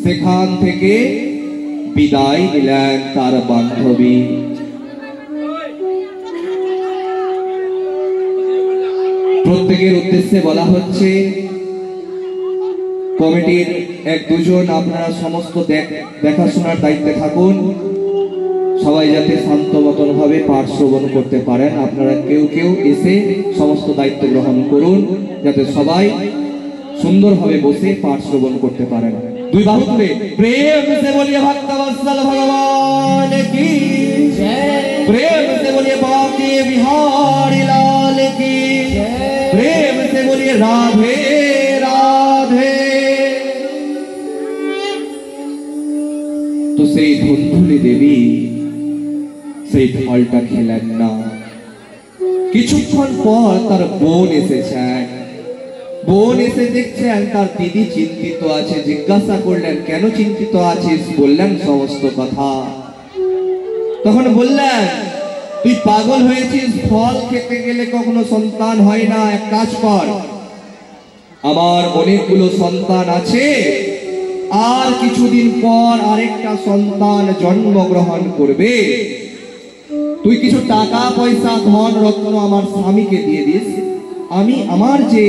সেখান থেকে বিদায় নিলেন তার বান্ধবী। প্রত্যেকের উদ্দেশ্যে বলা হচ্ছে, কমিটির এক দুজন আপনারা সমস্ত দেখাশোনার দায়িত্বে থাকুন, সবাই যাতে শান্ত মতন ভাবে পাঠ শ্রবণ করতে পারেন। আপনারা কেউ কেউ এসে সমস্ত দায়িত্ব গ্রহণ করুন, যাতে সবাই সুন্দরভাবে বসে পাঠ শ্রবণ করতে পারেন। দুই বাহু তুলে প্রেম से बोलिए भक्तवत्सल भगवान की जय, प्रेम से बोलिए बांके बिहारी लाल की जय, प्रेम से बोलिए राधे राधे। तो সেই ধুন্ধুলি দেবী সেই ফলটা খেলেন না। কিছুক্ষণ পর তার বোন এসেছেন। বোন এসে দেখছেন তার দিদি চিন্তিত আছে। জিজ্ঞাসা করলেন, কেন চিন্তিত আছিস? বললেন সমস্ত কথা। তখন বললেন, তুই পাগল হয়েছিস, ফল খেতে গেলে কখনো সন্তান হয় না। এক কাজ কর, আমার অনেকগুলো সন্তান আছে, আর কিছুদিন পর আরেকটা সন্তান জন্মগ্রহণ করবে, তুই কিছু টাকা পয়সা ধন রত্ন আমার স্বামীকে দিয়ে দিস, আমি আমার যে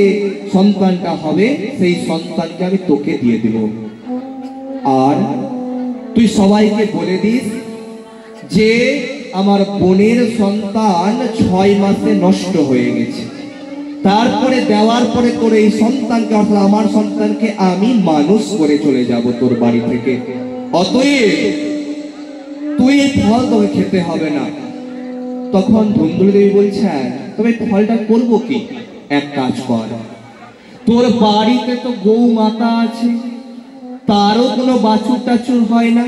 সন্তানটা হবে সেই সন্তানকে আমি তোকে দিয়ে দেব। আর তুই সবাইকে বলে দিস যে আমার বোনের সন্তান 6 মাসে নষ্ট হয়ে গেছে, তারপরে দেওয়ার পরে তোর এই সন্তানকে, অর্থাৎ আমার সন্তানকে আমি মানুষ করে চলে যাব তোর বাড়ি থেকে। অতএব তুই এই ফল তোকে খেতে হবে না। তখন ধুন্দুলি দেবী বলছেন, তবে ফলটা করবো কি? এক কাজ কর, তোর বাড়িতে তো গৌ মাতা আছে, তারও কোনো বাছুর টাছুর হয় না,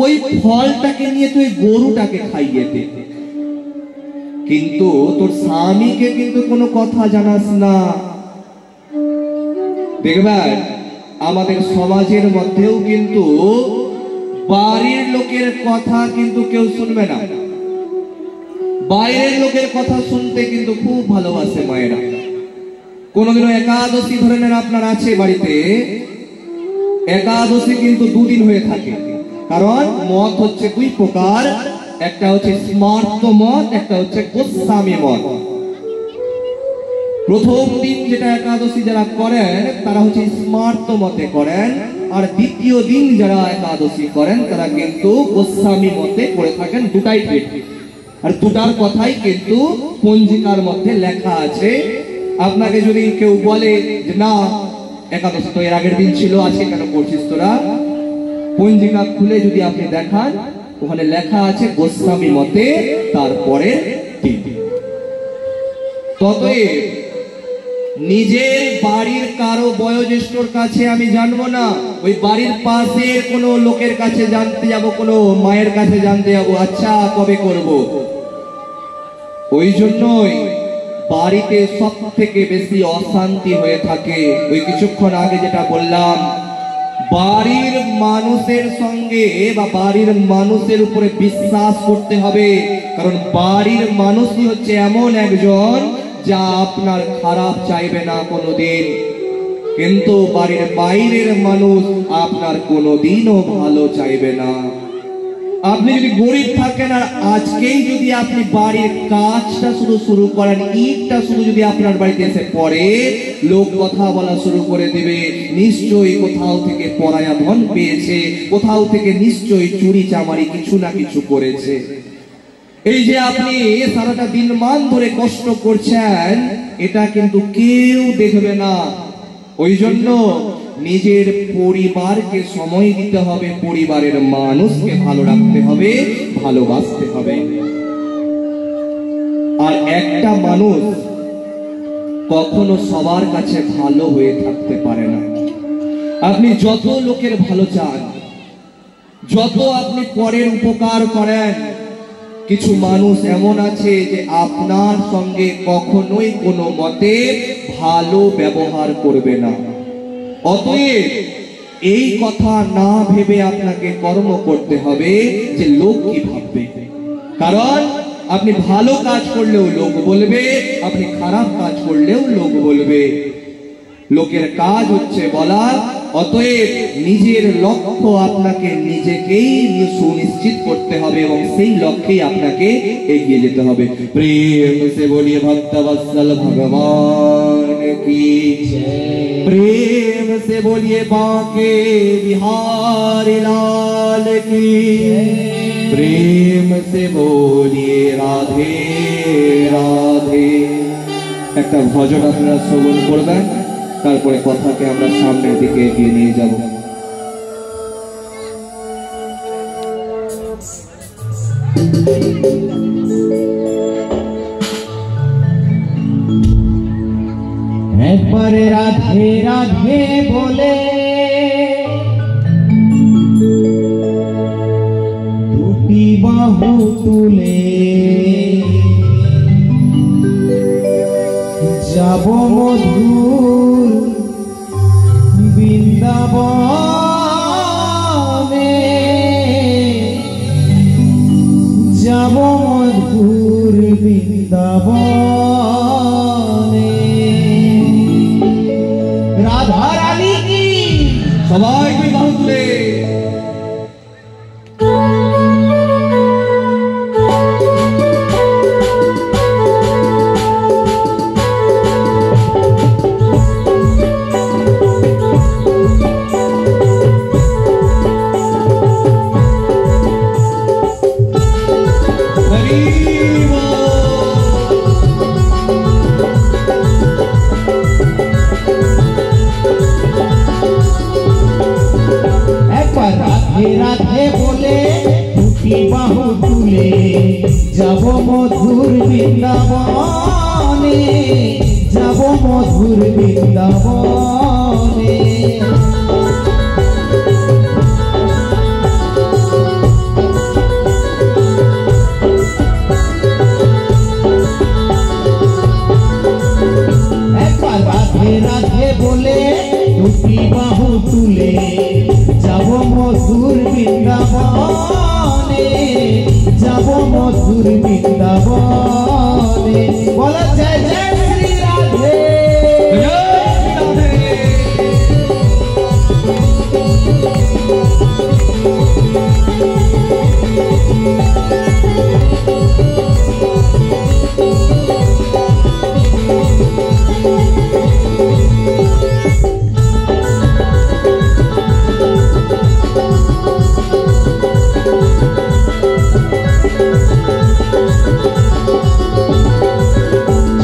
ওই ফলটাকে নিয়ে তুই গরুটাকে খাইয়ে দে। কিন্তু তোর স্বামীকে কিন্তু কোনো কথা জানাস না। দেখবেন আমাদের সমাজের মধ্যেও কিন্তু বাড়ির লোকের কথা কিন্তু কেউ শুনবে না, বাইরের লোকের কথা শুনতে কিন্তু খুব ভালোবাসে মায়েরা। কোনদিনও একাদশী ধরে নেন আপনার আছে বাড়িতে, একাদশী কিন্তু 2 দিন হয়ে থাকে, কারণ মত হচ্ছে 2 প্রকার, একটা হচ্ছে স্মার্ত মত, একটা হচ্ছে গোস্বামী মত। প্রথম দিন যেটা একাদশী যারা করেন তারা হচ্ছে স্মার্ত মতে করেন, আর দ্বিতীয় দিন যারা একাদশী করেন তারা কিন্তু গোস্বামী মতে করে থাকেন। দুটাই ঠিক, আর দুটার কথাই কিন্তু পঞ্জিকার মধ্যে লেখা আছে। আপনাকে যদি কেউ বলে যে না একাদশী তো এর আগের দিন ছিল, আজকে কেন করছিস তোরা, পঞ্জিকা খুলে যদি আপনি দেখান ওখানে লেখা আছে গোস্বামী মতে তারপরে দিন। ততএব নিজের বাড়ির কারো বয়োজ্যেষ্ঠর কাছে আমি জানবো না, ওই বাড়ির পাশের কোনো লোকের কাছে জানতে যাব, কোনো মায়ের কাছে জানতে যাব, আচ্ছা কবে করব। ওই জন্যই বাড়িতে সব থেকে বেশি অশান্তি হয়ে থাকে। ওই কিছুক্ষণ আগে যেটা বললাম, বাড়ির মানুষের সঙ্গে বা বাড়ির মানুষের উপরে বিশ্বাস করতে হবে, কারণ বাড়ির মানুষই হচ্ছে এমন একজন যা আপনার খারাপ চাইবে না কোনোদিন, কিন্তু বাড়ির বাইরের মানুষ আপনার কোনোদিনও ভালো চাইবে না। আপনি যদি গরিব থাকেন আর আজকেই যদি আপনি বাড়ির কাজটা শুরু করেন, ইটটা শুধু যদি আপনার বাড়িতে এসে পড়ে, লোক কথা বলা শুরু করে দিবে, নিশ্চয়ই কোথাও থেকে পরায়া ধন পেয়েছে, কোথাও থেকে নিশ্চয়ই চুরি চামারি কিছু না কিছু করেছে। এই যে আপনি সারাটা দিন মান ধরে কষ্ট করছেন, এটা কিন্তু কেউ দেখবে না। ওই জন্য নিজের পরিবারকে সময় দিতে হবে, পরিবারের মানুষকে ভালো রাখতে হবে, ভালোবাসতে হবে। আর একটা মানুষ কখনো সবার কাছে ভালো হয়ে থাকতে পারে না। আপনি যত লোকের ভালো চান, যত আপনি পরের উপকার করেন, কিছু মানুষ এমন আছে যে আপনার সঙ্গে কখনোই কোনো মতে ভালো ব্যবহার করবে না। অতএব এই কথা না ভেবে আপনাকে কর্ম করতে হবে যে লোক কি ভাববে। কারণ আপনি ভালো কাজ করলেও লোক বলবে, আপনি খারাপ কাজ করলেও লোক বলবে। লোকের কাজ হচ্ছে বলা। অতএব নিজের লক্ষ্য আপনাকে নিজেকেই সুনিশ্চিত করতে হবে এবং সেই লক্ষ্যেই আপনাকে এগিয়ে যেতে হবে। প্রেম সে বলিয়ে ভক্তবৎসল ভগবান কি জয়, প্রেম से बोलिए बांके बिहारी लाल की, प्रेम से बोलिए राधे राधे। একটা ভজন আপনারা শ্রবণ করবেন, তারপরে কথাকে আমরা সামনের দিকে এগিয়ে নিয়ে যাব। একবার রাধে রাধে বলে দুটি বাহু তুলে যাব মধুর বৃন্দাবনে, যাব মধুর বৃন্দাবনে। রাধা রানী কি সবাই দুই বাহু তুলে রাধে বলে দুটি বাহু তুলে যাব মধুর বৃন্দাবনে, যাব মধুর বৃন্দাবনে। একবার রাধে রাধে বলে দুটি বাহু তুলে যাব মধুর বৃন্দাবনে, যাব মধুর বৃন্দাবনে। বলো জয় জয় শ্রী রাধে।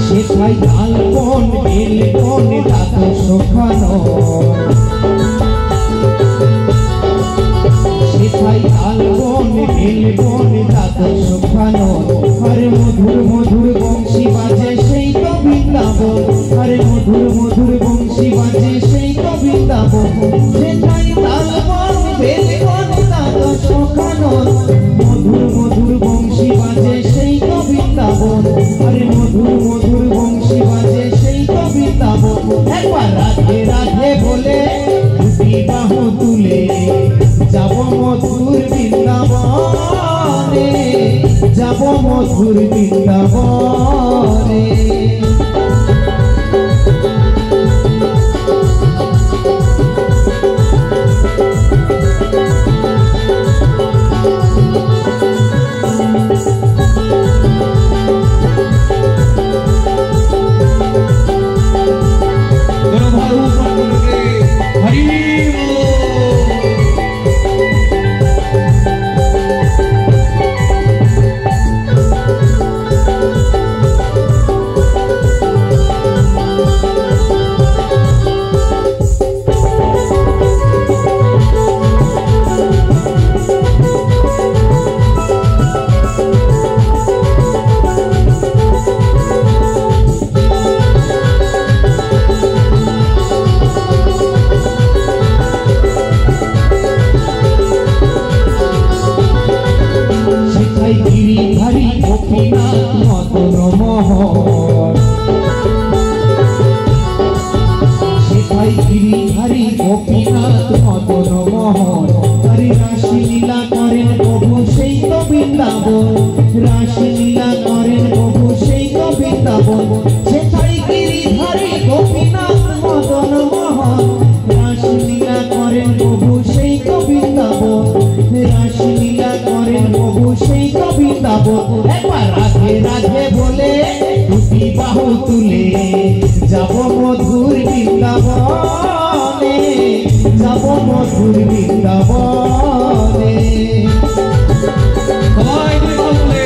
সেথায় তালবন বেলবন দাদু শোখানো, সেথায় তালবন বেলবন দাদু শোখানো। আরে মধুর মধুর বংশী বাজে সেই তো বৃন্দাবন, আরে মধুর মধুর বংশী বাজে সেই তো বৃন্দাবন। সেথায় তালবন বেলবন দাদু শোখানো, মধুর মধুর বংশী বাজে সেই তো বৃন্দাবন, আরে মধুর মধুর বংশী বাজে সেই তো বৃন্দাবন। একবার রাধে রাধে বলে দুটি বাহু তুলে যাব মধুর বৃন্দাবনে, যাব মধুর বৃন্দাবনে। সেটাই গিরিধারী গোপীনাথ মদন মোহন রাসলীলা করেন প্রভু সেই তো বৃন্দাবন রাসলীলা করেন প্রভু সেই তো বৃন্দাবন একবার রাধে রাধে বলে দুটি বাহু তুলে যাব মধুর বৃন্দাবনে যাব মধুর বৃন্দাবনে সবাই মিলে বললে,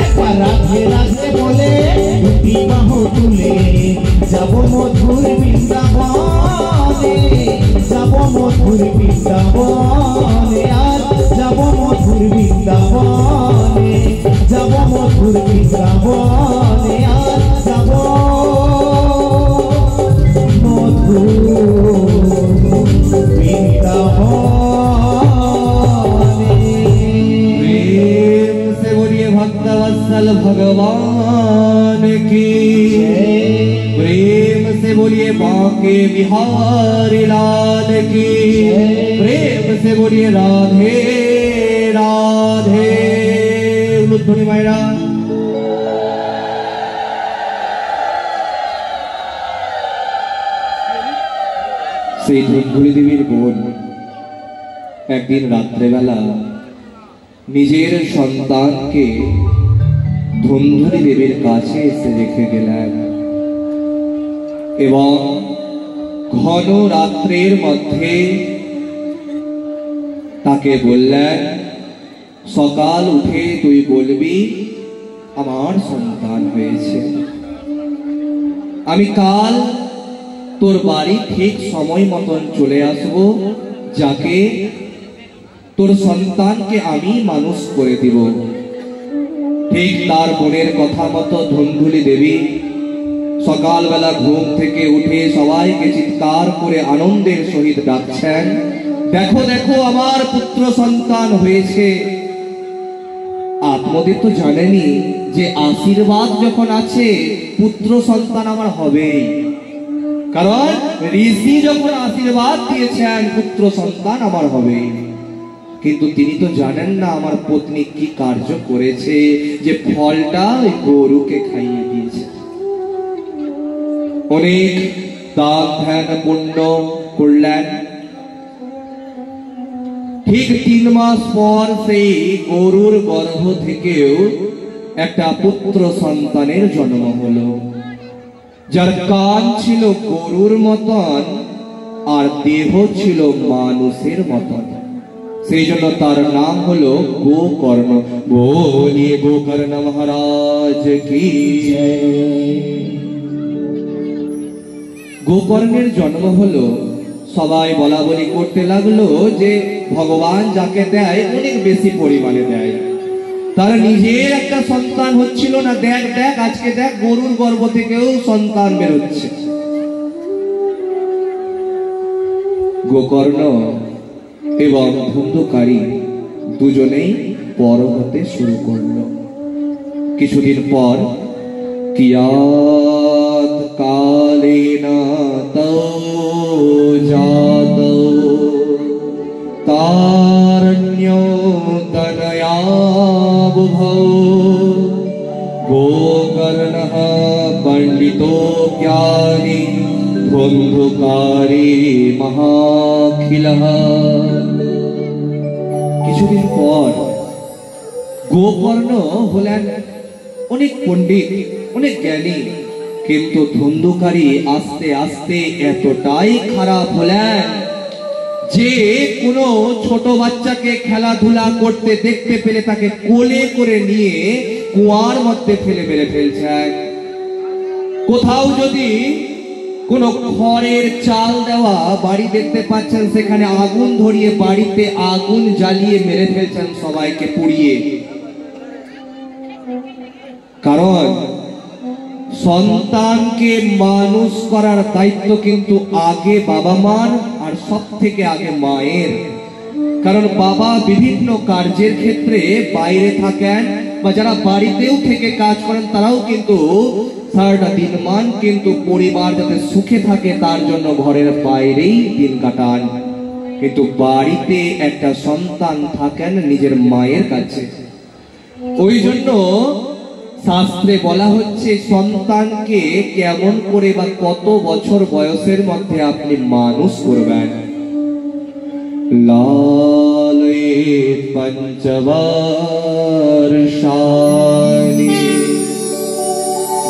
একবার রাধে রাধে বলে দুটি বাহু তুলে যাব মধুর বৃন্দাবনে যাব মধুর বৃন্দাবনে আর যাব মধুর বৃন্দাবনে যাব মধুর বৃন্দাবনে আর যাব মধুর বৃন্দাবনে प्रेम से बोलिए भक्तवत्सल भगवान की, प्रेम से बोलिए बांके बिहारी लाल की, प्रेम से बोलिए राधे राधे। उलूध्वनि मायरा সেই ধুন্ধুলি দেবীর বোন একদিন রাত্রেবেলা নিজের সন্তানকে ধুন্ধুলি দেবীর কাছে এসে রেখে গেলেন এবং ঘন রাত্রের মধ্যে তাকে বললেন, সকাল উঠে তুই বলবি আমার সন্তান হয়েছে, আমি কাল তোর বাড়ি ঠিক সময় মতন চলে আসব, যাকে তোর সন্তানকে আমি মানুষ করে দিব। ঠিক তার বোনের কথা মতো ধুন্ধুলি দেবী সকালবেলা ঘুম থেকে উঠে সবাইকে চিৎকার করে আনন্দের সহিত ডাকছেন, দেখো দেখো আমার পুত্র সন্তান হয়েছে। আপনাদের তো জানেনই যে আশীর্বাদ যখন আছে পুত্র সন্তান আমার হবেই, কারণ ঋষি যখন আশীর্বাদ দিয়েছেন পুত্র সন্তান আমার হবেই। কিন্তু তিনি তো জানেন না আমার পত্নী কি কার্য করেছে, যে ফলটা ওই গরুকে খাইয়ে দিয়েছে। অনেক দান ধ্যান পুণ্য করলেন। ঠিক 3 মাস পর সেই গরুর গর্ভ থেকেও একটা পুত্র সন্তানের জন্ম হলো, যার কান ছিল গরুর মতন আর দেহ ছিল মানুষের মতন। সেই জন্য তার নাম হলো গোকর্ণ। বলিয়ে গোকর্ণ মহারাজ কি। গোকর্ণের জন্ম হলো, সবাই বলা বলি করতে লাগলো যে ভগবান যাকে দেয় অনেক বেশি পরিমাণে দেয়, তার নিজের একটা সন্তান হচ্ছিল না। দেখ দেখ আজকে দেখ গরুর গর্ভ থেকেও সন্তান বেরোচ্ছে। গোকর্ণ এবং ধুন্ধুকারী দুজনেই বড় হতে শুরু করলো। কিছুদিন পর কিয়াত কালেনা তৌ জাত তারণ্যো তনয়া বুভৌ গোকর্ণঃ পণ্ডিতো জ্ঞানী ধুন্ধুকারী মহাখিলঃ। কিছুদিন পর গোকর্ণ হলেন অনেক পণ্ডিত, অনেক জ্ঞানী, কিন্তু ধুন্ধুকারী আস্তে আস্তে এতটাই খারাপ হলেন যে কোনো ছোট বাচ্চাকে খেলাধুলা করতে দেখতে পেলে তাকে কোলে করে নিয়ে কুয়ার মধ্যে ফেলে মেরে ফেলছেন। কোথাও যদি কোনো খড়ের চাল দেওয়া বাড়ি দেখতে পাচ্ছেন, সেখানে আগুন ধরিয়ে বাড়িতে আগুন জ্বালিয়ে মেরে ফেলছেন সবাইকে পুড়িয়ে। কারণ সন্তানকে মানুষ করার দায়িত্ব কিন্তু আগে বাবা মার আর সব থেকে আগে মায়ের। কারণ বাবা বিভিন্ন কার্যের ক্ষেত্রে বাইরে থাকেন, বা যারা বাড়িতেও থেকে কাজ করেন তারাও কিন্তু সারাটা দিন মান কিন্তু পরিবার যাতে সুখে থাকে তার জন্য ঘরের বাইরেই দিন কাটান। কিন্তু বাড়িতে একটা সন্তান থাকেন নিজের মায়ের কাছে। ওই জন্য শাস্ত্রে বলা হচ্ছে সন্তানকে কেমন করে বা কত বছর বয়সের মধ্যে আপনি মানুষ করবেন। লালয়েত পঞ্চবর্ষাণি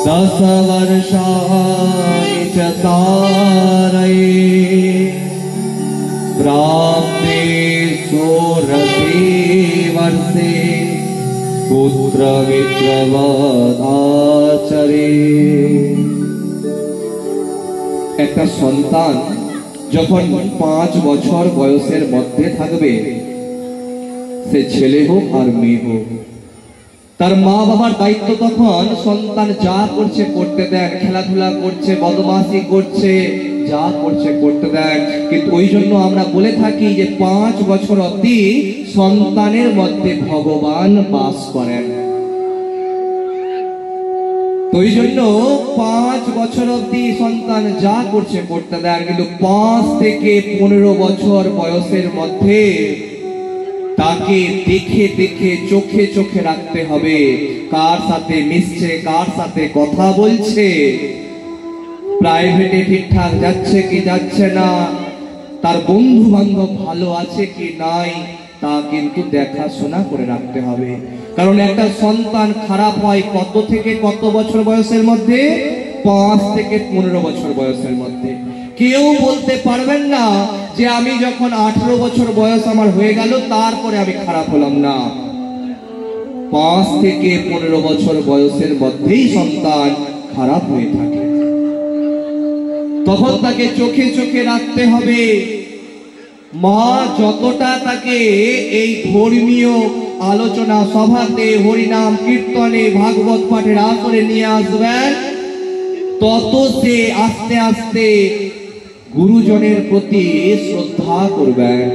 10 वर्षाणि च तारये प्राप्ते षोडशे वर्षे পুত্রমিত্রবদাচরে। একটা সন্তান যখন 5 বছর বয়সের মধ্যে থাকবে, সে ছেলে হোক আর মেয়ে হোক, তার মা বাবার দায়িত্ব তখন সন্তান যা করছে করতে দেন, খেলাধুলা করছে, বদমাশি করছে, যা করছে করতে দেন। কিন্তু ওই জন্য আমরা বলে থাকি যে 5 বছর অবধি সন্তানের মধ্যে ভগবান বাস করেন। তো ওই জন্য 5 বছর অবধি সন্তান যা করছে করতে দেন, কিন্তু 5 থেকে 15 বছর বয়সের মধ্যে তাকে দেখে দেখে চোখে চোখে রাখতে হবে, কার সাথে মিশছে, কার সাথে কথা বলছে, প্রাইভেটে ঠিকঠাক যাচ্ছে কি যাচ্ছে না, তার বন্ধু বান্ধব ভালো আছে কি নাই, তা কিন্তু দেখাশোনা করে রাখতে হবে। কারণ একটা সন্তান খারাপ হয় কত থেকে কত বছর বয়সের মধ্যে? 5 থেকে 15 বছর বয়সের মধ্যে। কেউ বলতে পারবেন না যে আমি যখন 18 বছর বয়স আমার হয়ে গেল তারপরে আমি খারাপ হলাম না। 5 থেকে 15 বছর বয়সের মধ্যেই সন্তান খারাপ হয়ে থাকে। তখন তাকে চোখে চোখে রাখতে হবে। মা যতটা তাকে এই ধর্মীয় আলোচনা সভাতে, হরিনাম কীর্তনে, ভাগবত পাঠের আসরে নিয়ে আসবেন, তত সে আস্তে আস্তে গুরুজনের প্রতি শ্রদ্ধা করবেন,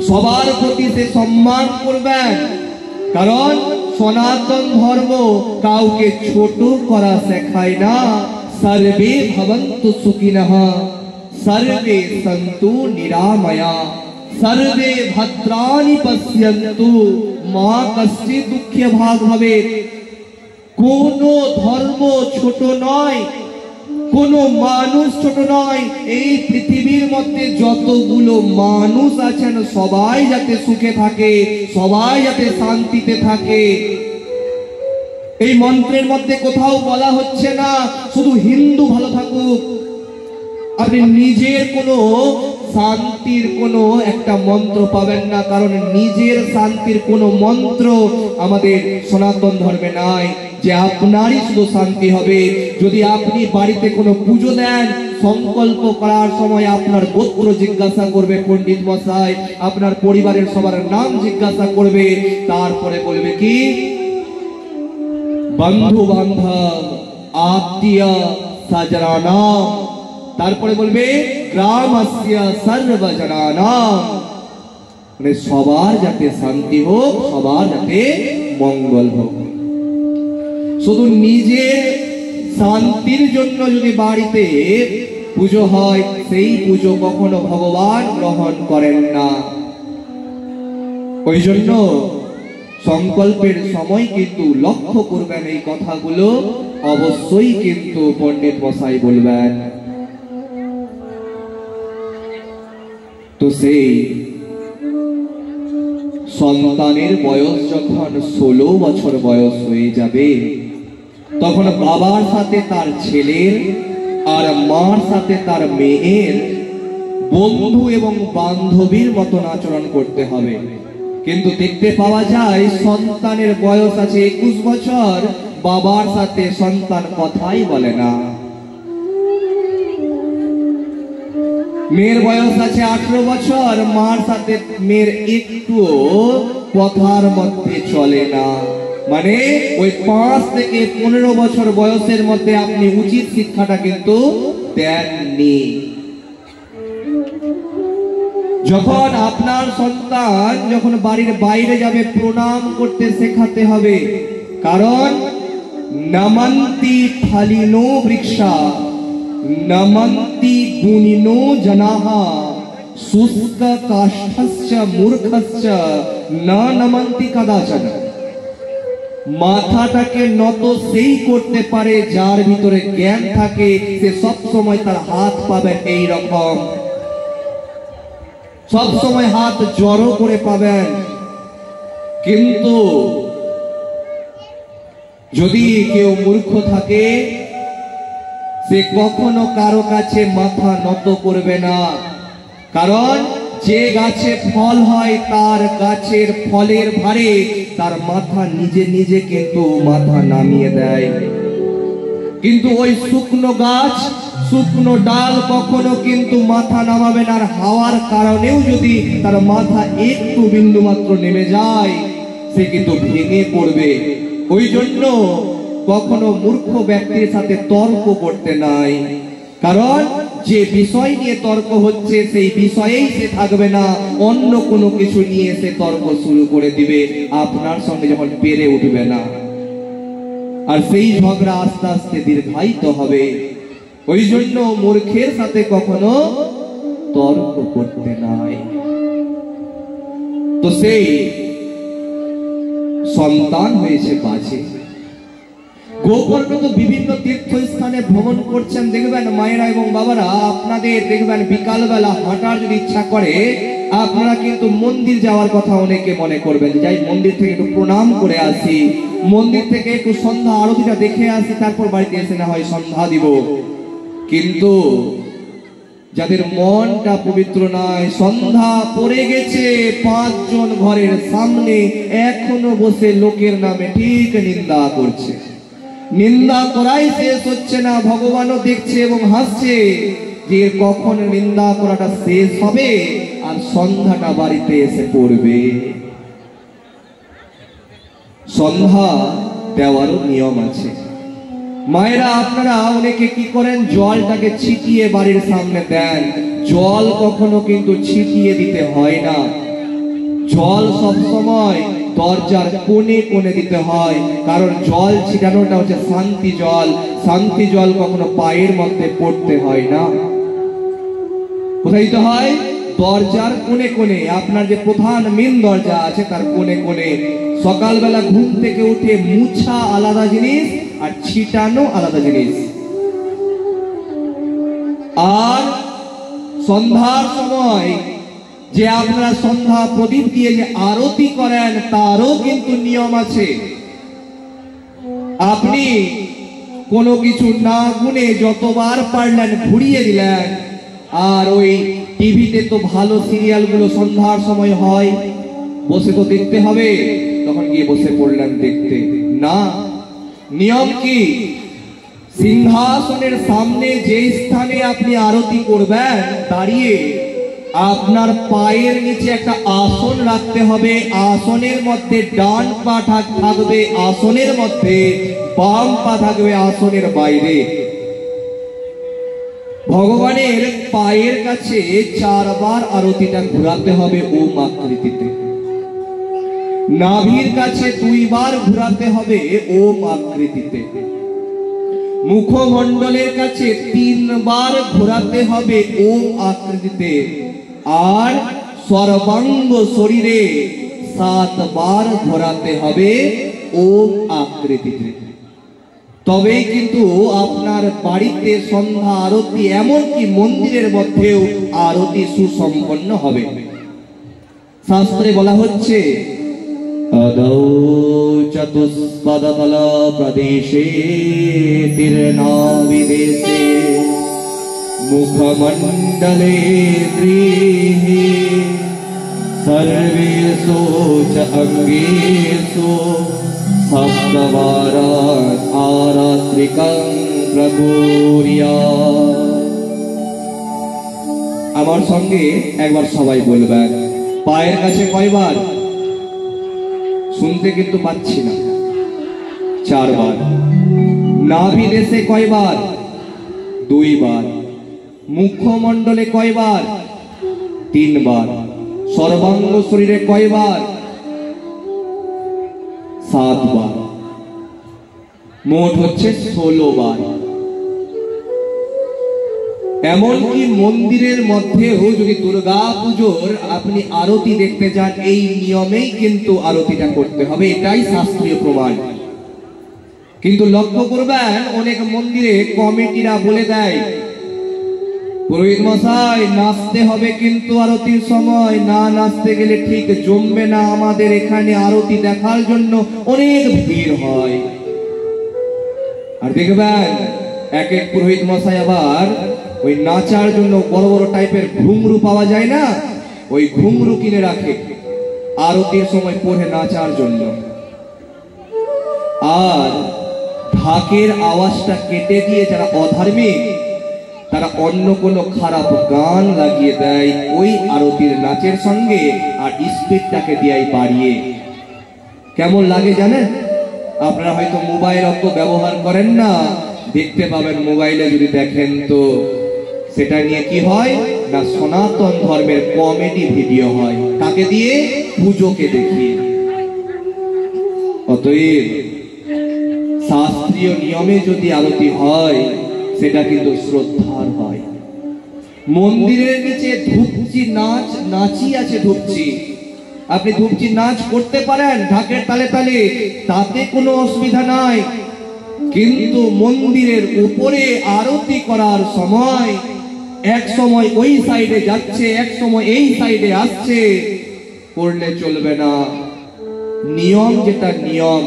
সবার প্রতি সে সম্মান করবেন। কারণ সনাতন ধর্ম কাউকে ছোট করা শেখায় না। সর্বে ভবন্তু সুখিনঃ, সর্বে সন্তু নিরাময়া, সর্বে ভদ্রাণি পশ্যন্তু, মা কশ্চিৎ দুঃখে ভাগ ভবেৎ। কোন ধর্ম ছোট নয়, কোন মানুষ ছোট নয়। এই পৃথিবীর মধ্যে যতগুলো মানুষ আছেন সবাই যাতে সুখে থাকে, সবাই যাতে শান্তিতে থাকে। এই মন্ত্রের মধ্যে কোথাও বলা হচ্ছে না শুধু হিন্দু ভালো থাকুক। আপনি নিজের কোনো শান্তির কোনো একটা মন্ত্র পাবেন না, কারণ নিজের শান্তির কোনো মন্ত্র আমাদের সনাতন ধর্মে নাই যে আপনারই শুধু শান্তি হবে। যদি আপনি বাড়িতে কোনো পুজো দেন, সংকল্প করার সময় আপনার গোত্র জিজ্ঞাসা করবে পণ্ডিত মশাই, আপনার পরিবারের সবার নাম জিজ্ঞাসা করবে, তারপরে বলবে কি বন্ধু বান্ধব আত্মীয় সজনানাম, তারপরে বলবে গ্রামস্য সর্বজনানাম, মানে সবার যাতে শান্তি হোক, সবার যাতে মঙ্গল হোক। শুধু নিজের শান্তির জন্য যদি বাড়িতে পুজো হয়, সেই পুজো কখনো ভগবান গ্রহণ করেন না। ওই জন্য সংকল্পের সময় কিন্তু লক্ষ্য করবেন এই কথাগুলো, অবশ্যই কিন্তু পণ্ডিত মশাই বলবেন। তো সেই সন্তানের বয়স যখন 16 বছর বয়স হয়ে যাবে, তখন বাবার সাথে তার ছেলের আর মার সাথে তার মেয়ের বন্ধু এবং বান্ধবীর মতন আচরণ করতে হবে। কিন্তু দেখতে পাওয়া যায় সন্তানের বয়স আছে 21 বছর, বাবার সাথে সন্তান কথাই বলে না। মেয়ের বয়স আছে 18 বছর, মার সাথে মেয়ের একটু কথার মধ্যে চলে না। মানে ওই 5 থেকে 15 বছর বয়সের মধ্যে আপনি উচিত শিক্ষাটা কিন্তু দেননি। যখন আপনার সন্তান যখন বাড়ির বাইরে যাবে, প্রণাম করতে শেখাতে হবে। কারণ নমন্তি ফলিনো বৃক্ষা, নমন্তি গুণিনো জনাহা, শুষ্ক কাষ্ঠস্য মূর্খস্য না নমন্তি কদাচন। মাথাটাকে নত সেই করতে পারে যার ভিতরে জ্ঞান থাকে, সে সব সময় তার হাত পাবেন এই রকম, সব সময় হাত জড়ো করে পাবেন। কিন্তু যদি কেউ মূর্খ থাকে, সে কখনো কারো কাছে মাথা নত করবে না। কারণ যে গাছে ফল হয় তার গাছের ফলের ভারে তার মাথা নিজে নিজে কিন্তু মাথা নামিয়ে দেয়। কিন্তু ওই শুকনো গাছ, শুকনো ডাল কখনো কিন্তু মাথা নামাবে না। আর হাওয়ার কারণেও যদি তার মাথা একটু বিন্দু মাত্র নেমে যায়, সে কিন্তু ভেঙে পড়বে। ওই জন্য কখনো মূর্খ ব্যক্তির সাথে তর্ক করতে নাই। কারণ যে বিষয় নিয়ে তর্ক হচ্ছে সেই বিষয়েই সে থাকবে না, অন্য কোনো কিছু নিয়ে সে তর্ক শুরু করে দিবে, আপনার সঙ্গে যখন পেরে উঠবে না। আর সেই ঝগড়া আস্তে আস্তে দীর্ঘায়িত হবে। ওই জন্য মূর্খের সাথে কখনো তর্ক করতে নাই। তো সেই সন্তান হয়েছে বাজে। গোকর্ণ তো বিভিন্ন তীর্থস্থানে ভ্রমণ করছেন, দেখবেন মায়েরা এবং বাবারা, আপনাদের দেখবেন বিকালবেলা হাঁটার যদি ইচ্ছা করে, আপনারা কিন্তু মন্দির যাওয়ার কথা অনেকে মনে করবেন, যাই মন্দির থেকে একটু প্রণাম করে আসি, মন্দির থেকে একটু সন্ধ্যা আরতিটা দেখে আসি, তারপর বাড়িতে এসে না হয় সন্ধ্যা দিব। কিন্তু যাদের মনটা পবিত্র নয়, সন্ধ্যা পড়ে গেছে, 5 জন ঘরের সামনে এখনো বসে লোকের নামে ঠিক নিন্দা করছে। নিন্দা করাই শেষ হচ্ছে না, ভগবানও দেখছে এবং হাসছে যে কখন নিন্দা করাটা শেষ হবে আর সন্ধ্যাটা বাড়িতে এসে পড়বে। সন্ধ্যা দেওয়ারও নিয়ম আছে। মায়েরা আপনারা অনেকে কি করেন, জলটাকে ছিটিয়ে বাড়ির সামনে দেন। জল কখনো কিন্তু ছিটিয়ে দিতে হয় না, জল সব সময় দরজার কোণে কোণে দিতে হয়। কারণ জল ছিটানোটা হচ্ছে শান্তি জল, শান্তি জল কখনো পায়ের মধ্যে পড়তে হয় না। কোথায় দিতে হয়? দরজার কোণে কোণে। আপনার যে প্রধান মেন দরজা আছে তার কোণে কোণে। সকালবেলা ঘুম থেকে উঠে মুছা আলাদা জিনিস আর ছিটানো আলাদা জিনিস। আর সন্ধ্যার সময় যে আপনারা সন্ধ্যা প্রদীপ দিয়ে যে আরতি করেন তারও কিন্তু নিয়ম আছে। আপনি কোনো কিছু না গুনে যতবার পারলেন ঘুরিয়ে দিলেন। আর ওই টিভিতে তো ভালো সিরিয়ালগুলো সন্ধ্যার সময় হয়, বসে তো দেখতে হবে, তখন গিয়ে বসে পড়লেন দেখতে না। নিয়ম কি? সিংহাসনের সামনে যে স্থানে আপনি আরতি করবেন দাঁড়িয়ে আপনার পায়ের নিচে একটা আসন রাখতে হবে। আসনের মধ্যে ডান পা থাকবে, আসনের মধ্যে বাম পা থাকবে আসনের বাইরে। ভগবানের পায়ের কাছে 4 বার আরতিটা ঘোরাতে হবে ওম আকৃতিতে। নাভির কাছে 2 বার ঘোরাতে হবে ওম আকৃতিতে। মুখমণ্ডলের কাছে 3 বার ঘোরাতে হবে ওম আকৃতিতে। আর সর্বাঙ্গ শরীরে 7 বার ঘোরাতে হবে ওম আকৃতিতে। তবেই কিন্তু আপনার বাড়িতে সন্ধ্যা আরতি, এমনকি মন্দিরের মধ্যেও আরতি সুসম্পন্ন হবে। শাস্ত্রে বলা হচ্ছে আদৌ চতুষ্পদতল প্রদেশে তীর্ণাবিদেশে মুখমণ্ডলে ত্রিহি সর্বেষু চ অঙ্গেষু সপ্তবারাৎ আরাত্রিকং প্রকুর্যাৎ। আমার সঙ্গে একবার সবাই বলবেন, পায়ের কাছে কয়বার? শুনতে কিন্তু পাচ্ছি না। 4 বার। নাভি দেশে কয়বার? 2 বার। মুখমণ্ডলে কয়বার? 3 বার। সর্বাঙ্গ শরীরে কয়বার? 7 বার। মোট হচ্ছে 16 বার। এমনকি মন্দিরের মধ্যেও যদি দুর্গা পুজোর আপনি আরতি দেখতে যান, এই নিয়মেই কিন্তু আরতিটা করতে হবে, এটাই শাস্ত্রীয় প্রমাণ। কিন্তু লক্ষ্য করবেন অনেক মন্দিরে কমিটিরা বলে দেয়, পুরোহিত মশাই নাচতে হবে কিন্তু আরতির সময়, না নাচতে গেলে ঠিক জমবে না, আমাদের এখানে আরতি দেখার জন্য অনেক ভিড় হয়। আর দেখবেন এক এক পুরোহিত মশাই আবার ওই নাচার জন্য বড় বড় টাইপের ঘুংরু পাওয়া যায় না, ওই ঘুংরু কিনে রাখে আরতির সময় পড়ে নাচার জন্য। আর ঢাকের আওয়াজটা কেটে দিয়ে যারা অধার্মিক তারা অন্য কোনো খারাপ গান লাগিয়ে দেয় ওই আরতির নাচের সঙ্গে, আর স্পিডটাকে দিয়ে বাড়িয়ে। কেমন লাগে জানেন? আপনারা হয়তো মোবাইল অত ব্যবহার করেন না, দেখতে পাবেন মোবাইলে যদি দেখেন তো সেটা নিয়ে কি হয় না, সনাতন ধর্মের কমেডি ভিডিও হয়। কাকে দিয়ে? পুজোকে দেখিয়ে। অতএব শাস্ত্রীয় নিয়মে যদি আরতি হয় সেটা কিন্তু শ্রদ্ধার হয়। মন্দিরের নিচে ধূপচি নাচ নাচি আছে, ধূপচি আপনি ধূপচি নাচ করতে পারেন ঢাকের তালে তালে, তাতে কোনো অসুবিধা নাই। কিন্তু মন্দিরের উপরে আরতি করার সময় এক সময় ওই সাইডে যাচ্ছে, এক সময় এই সাইডে আসছে, করলে চলবে না। নিয়ম যেটা নিয়ম।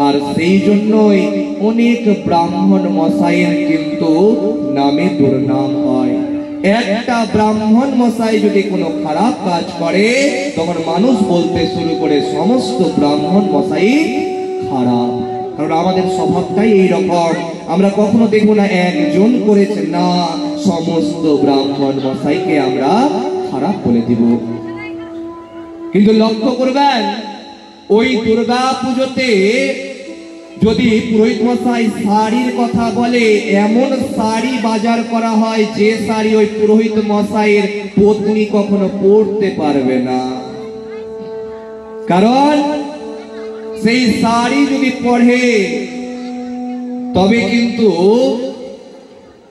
আর সেই জন্যই অনেক ব্রাহ্মণ মশাইয়ের কিন্তু নামে দুর্নাম হয়। একটা ব্রাহ্মণ মশাই যদি কোনো খারাপ কাজ করে তখন মানুষ বলতে শুরু করে সমস্ত ব্রাহ্মণ মশাই খারাপ। কারণ আমাদের স্বভাবটাই এইরকম, আমরা কখনো দেখবো না একজন করেছে, না সমস্ত ব্রাহ্মণ মশাইকে আমরা খারাপ বলে দিব। কিন্তু লক্ষ্য করবেন ওই দুর্গা পুজোতে যদি পুরোহিত মশাই শাড়ির কথা বলে, এমন শাড়ি বাজার করা হয় যে শাড়ি ওই পুরোহিত মশাইয়ের পত্নী কখনো পরতে পারবে না। কারণ সেই শাড়ি যদি পরে তবে কিন্তু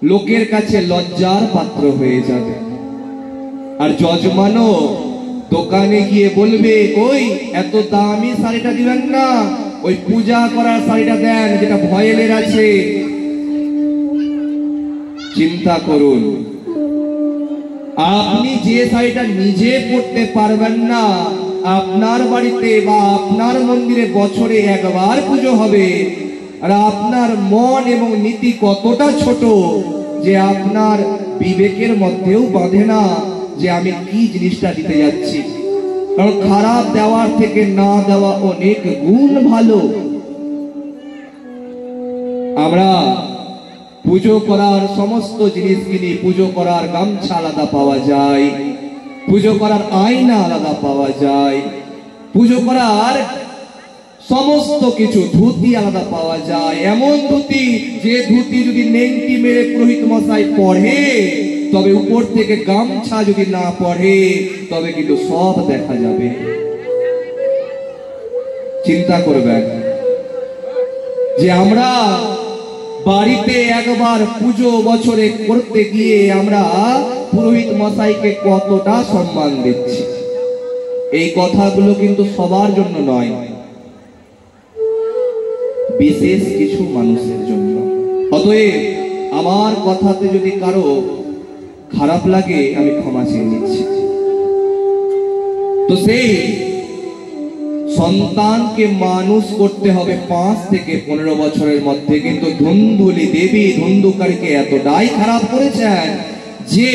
লোকের কাছে লজ্জার পাত্র হয়ে যাবে। আর যজমানও দোকানে গিয়ে বলবে, ওই এত দামি শাড়িটা দিবেন না, ওই পূজা করার শাড়িটা দেন যেটা ভয়েলের আছে। চিন্তা করুন, আপনি যে শাড়িটা নিজে পরতে পারবেন না, আপনার বাড়িতে বা আপনার মন্দিরে বছরে একবার পুজো হবে, আর আপনার মন এবং নীতি কতটা ছোট যে আপনার বিবেকের মধ্যেও বাঁধে না যে আমি কি জিনিসটা দিতে যাচ্ছি। কারণ খারাপ দেওয়ার থেকে না দেওয়া অনেক গুণ ভালো। আমরা পুজো করার সমস্ত জিনিস কিনি, পুজো করার গামছা আলাদা পাওয়া যায়, পুজো করার আয়না আলাদা পাওয়া যায়, পুজো করার সমস্ত কিছু ধুতি আলাদা পাওয়া যায়। এমন ধুতি যে ধুতি যদি নেংটি মেরে পুরোহিত মশাই পড়ে, তবে উপর থেকে গামছা যদি না পড়ে তবে কিন্তু সব দেখা যাবে। চিন্তা করবেন যে আমরা বাড়িতে একবার পুজো বছরে করতে গিয়ে আমরা পুরোহিত মশাইকে কতটা সম্মান দিচ্ছি। এই কথাগুলো কিন্তু সবার জন্য নয়, বিশেষ কিছু মানুষের জন্য। অতএব আমার কথাতে যদি কারো খারাপ লাগে আমি ক্ষমা চেয়ে নিচ্ছি। তো সেই সন্তানকে মানুষ করতে হবে 5 থেকে 15 বছরের মধ্যে, কিন্তু ধুন্দুলি দেবী ধুন্দুকারীকে এতটাই খারাপ করেছেন যে